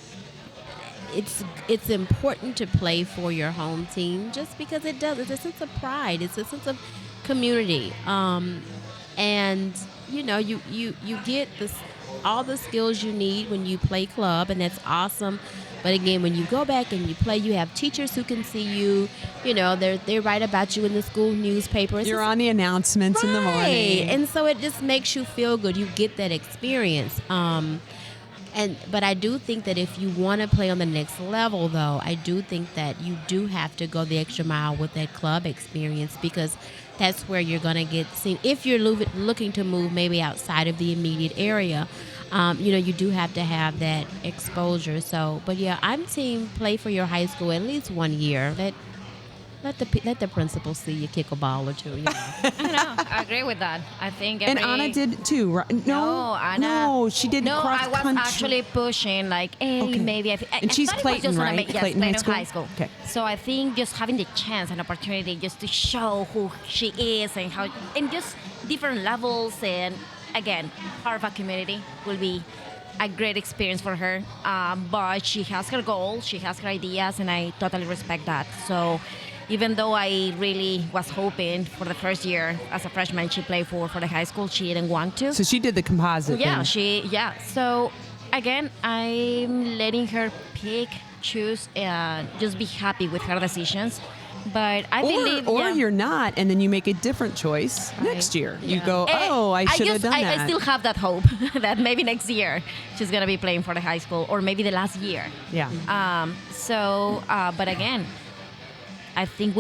it's important to play for your home team just because it does. It's a sense of pride. It's a sense of community. And, you get all the skills you need when you play club, and that's awesome. But again, when you go back and you play, you have teachers who can see you. They write about you in the school newspaper. You're on the announcements in the morning. And so it just makes you feel good. You get that experience. But I do think that if you want to play on the next level, though, I do think that you do have to go the extra mile with that club experience, because that's where you're going to get seen. If you're looking to move maybe outside of the immediate area, you do have to have that exposure. So, but yeah, I'm team play for your high school at least 1 year. Let the principal see you kick a ball or two. I know. I agree with that. I think And Anna did too, right? No, Anna. No, she did No, cross I was country. actually pushing like, hey, Okay. maybe. And she's thought it was Clayton, just gonna right? yes, Clayton High Clayton School? High School. Okay. So I think just having the chance and opportunity just to show who she is and how, and just different levels, and again, part of a community will be a great experience for her. But she has her goals, she has her ideas, and I totally respect that. So even though I really was hoping for the first year as a freshman she played for the high school, she didn't want to. So she did the composite Yeah, thing. So again, I'm letting her pick, choose, and just be happy with her decisions. But I believe, Or yeah. you're not, and then you make a different choice next year. You go, oh, I should have done that. I still have that hope that maybe next year she's gonna be playing for the high school, or maybe the last year. Yeah. But again, I think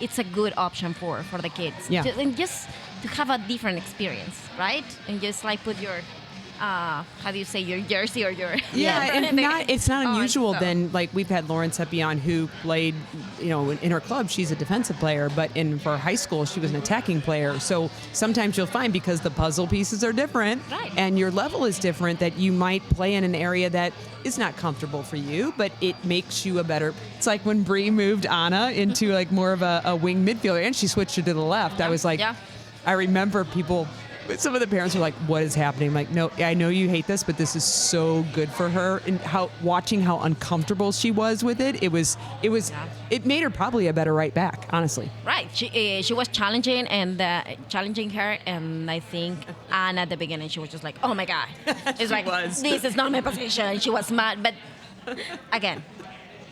it's a good option for the kids. Yeah. And just to have a different experience, right? And just like put your how do you say, your jersey or your Yeah, and it's not Oh, unusual. so- Then, like we've had Lauren Seppi on, who played, in her club, she's a defensive player, but for high school, she was an attacking player. So sometimes you'll find, because the puzzle pieces are different, Right. and your level is different, that you might play in an area that is not comfortable for you, but it makes you a better. It's like when Bry moved Anna into like more of a wing midfielder, and she switched her to the left. I was like, Yeah. I remember people. Some of the parents were like, "What is happening?" I'm like, no, I know you hate this, but this is so good for her. And watching how uncomfortable she was with it, it made her probably a better right back, honestly. Right. She was challenging her, and I think Anna at the beginning, she was just like, oh my God. It's like, was. this is not my position. She was mad. But again,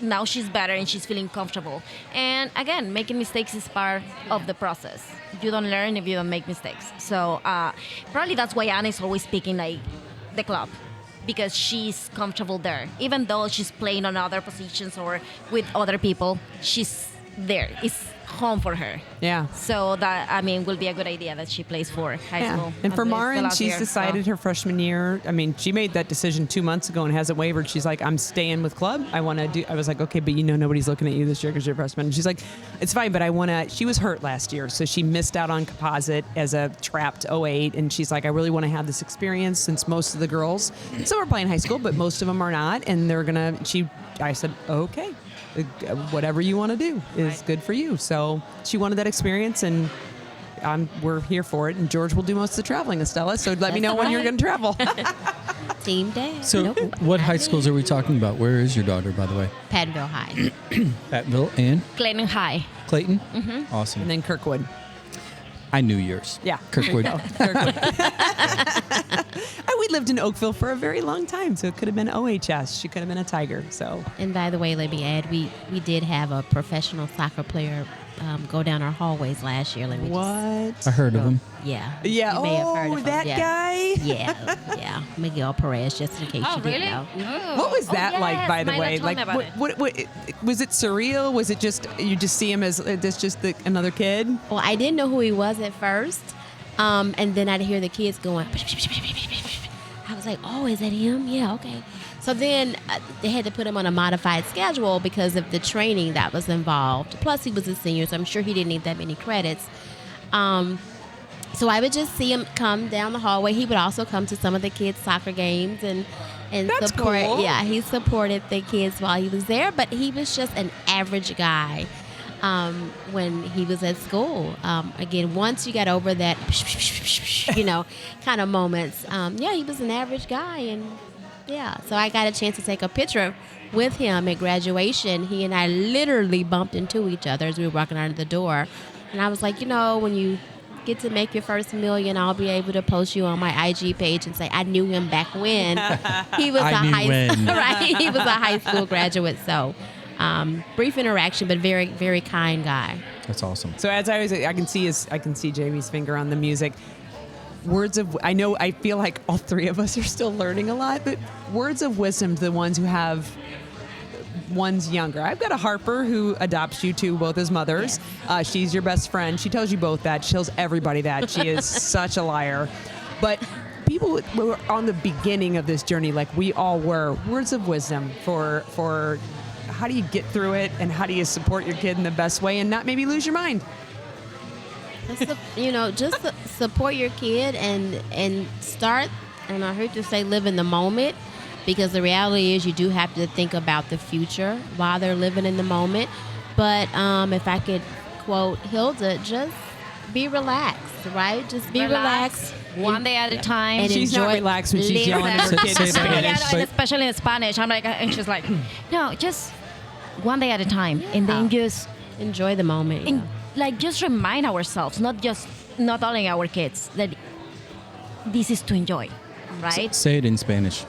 now she's better and she's feeling comfortable. And again, making mistakes is part of the process. You don't learn if you don't make mistakes. So probably that's why Anna is always picking like the club, because she's comfortable there. Even though she's playing on other positions or with other people, she's there. It's home for her. Yeah. So that, will be a good idea that she plays for high Yeah. school. And for at least the Marin, last she's year, decided so. her freshman year. She made that decision 2 months ago and hasn't wavered. She's like, I'm staying with club. I was like, okay, but nobody's looking at you this year because you're a freshman. And she's like, it's fine, but she was hurt last year. So she missed out on composite as a trapped 08. And she's like, I really want to have this experience, since most of the girls, some are playing high school, but most of them are not. And I said, okay. Whatever you want to do is good for you. So she wanted that experience, and we're here for it. And George will do most of the traveling, Estella. So let me know when you're going to travel. Team day. So, Nope, what not high me. schools are we talking about? Where is your daughter, by the way? Pattonville High. Pattonville and Clayton High. Clayton? Mm-hmm. Awesome. And then Kirkwood. I knew yours. Yeah. Kirkwood. Kirkwood. We lived in Oakville for a very long time, so it could have been OHS. She could have been a Tiger. So And by the way, let me add, we did have a professional soccer player go down our hallways last year. Let me just, I heard of him. yeah. Yeah. You may have heard of him. That yeah. guy. Yeah. Miguel Perez, just in case Oh, you really? didn't know. What was that like, by the Myla way? told Like, me about it. what was it surreal? Was it just you just see him as this just another kid? Well, I didn't know who he was at first. And then I'd hear the kids going. I was like, oh, is that him? Yeah, okay. So then they had to put him on a modified schedule because of the training that was involved. Plus, he was a senior, so I'm sure he didn't need that many credits. So I would just see him come down the hallway. He would also come to some of the kids' soccer games and That's support. cool. Yeah, he supported the kids while he was there, but he was just an average guy. When he was at school. Again, once you got over that, kind of moments, he was an average guy. And so I got a chance to take a picture with him at graduation. He and I literally bumped into each other as we were walking out of the door. And I was like, when you get to make your first million, I'll be able to post you on my IG page and say, I knew him back when. He was right? He was a high school graduate. So, brief interaction, but very, very kind guy. That's awesome. So as I can see Jamie's finger on the music. I feel like all three of us are still learning a lot, but words of wisdom to the ones who have one's younger. I've got a Harper who adopts you two, both as mothers. Yes. She's your best friend. She tells you both that. She tells everybody that. She is such a liar. But people who were on the beginning of this journey, like we all were, words of wisdom for how do you get through it, and how do you support your kid in the best way and not maybe lose your mind? Just support your kid and start, and I hate to say live in the moment, because the reality is you do have to think about the future while they're living in the moment. But if I could quote Hilda, just be relaxed, right? Just be relaxed. One day at a time. And She's not enjoy relaxed when she's living. yelling at her Say kids. that Yeah, again. no, and especially in Spanish. I'm like, and she's like, no, just one day at a time, and then just Enjoy the moment. just remind ourselves, not only our kids, that this is to enjoy, right? Say it in Spanish.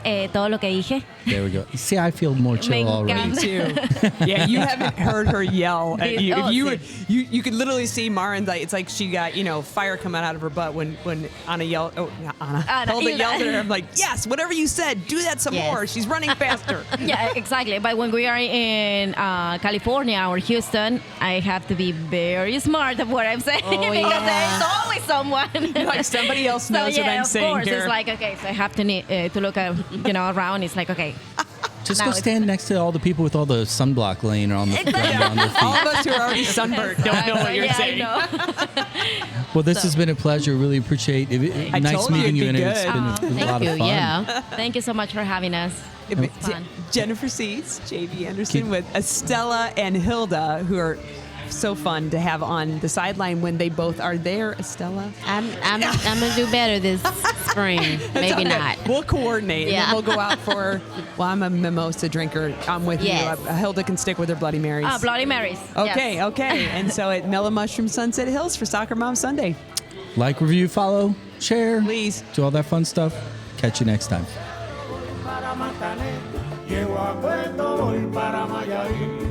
Todo lo que dije There we go. See, I feel more chill Me already. Me too. Yeah, you haven't heard her yell at you. Oh, If you sí. would, you could literally see Marin. Like it's like she got fire coming out of her butt when Anna yelled. Oh, not Anna. Anna, Hilda Hilda. yelled at her. I'm like, yes, whatever you said, do that some Yes. more. She's running faster. Yeah, exactly. But when we are in California or Houston, I have to be very smart of what I'm saying because yeah. there's always someone. Like somebody else So knows yeah, what I'm of saying course, here. it's like okay, so I have to look around. It's like okay, Just Now go it's- stand next to all the people with all the sunblock laying on the ground on their All feet. of us who are already sunburned don't know what you're yeah, saying. I know. Well, this has been a pleasure. Really appreciate it. I Nice told you meeting you, it'd and be it's good. been a Thank lot you. of fun. Yeah. Thank you so much for having us. Fun. Jennifer Siess, JV Anderson Keep- with Estella and Hilda, who are so fun to have on the sideline when they both are there. Estella, I'm gonna do better this spring. Maybe Okay, not. We'll coordinate. And Yeah. then we'll go out for. Well, I'm a mimosa drinker. I'm with Yes. you. Hilda can stick with her Bloody Marys. Bloody Marys. Okay, Yes. okay. And so at Mellow Mushroom Sunset Hills for Soccer Mom Sunday. Like, review, follow, share. Please. Do all that fun stuff. Catch you next time. Para Matané, llego a Puerto, voy para Mayarí.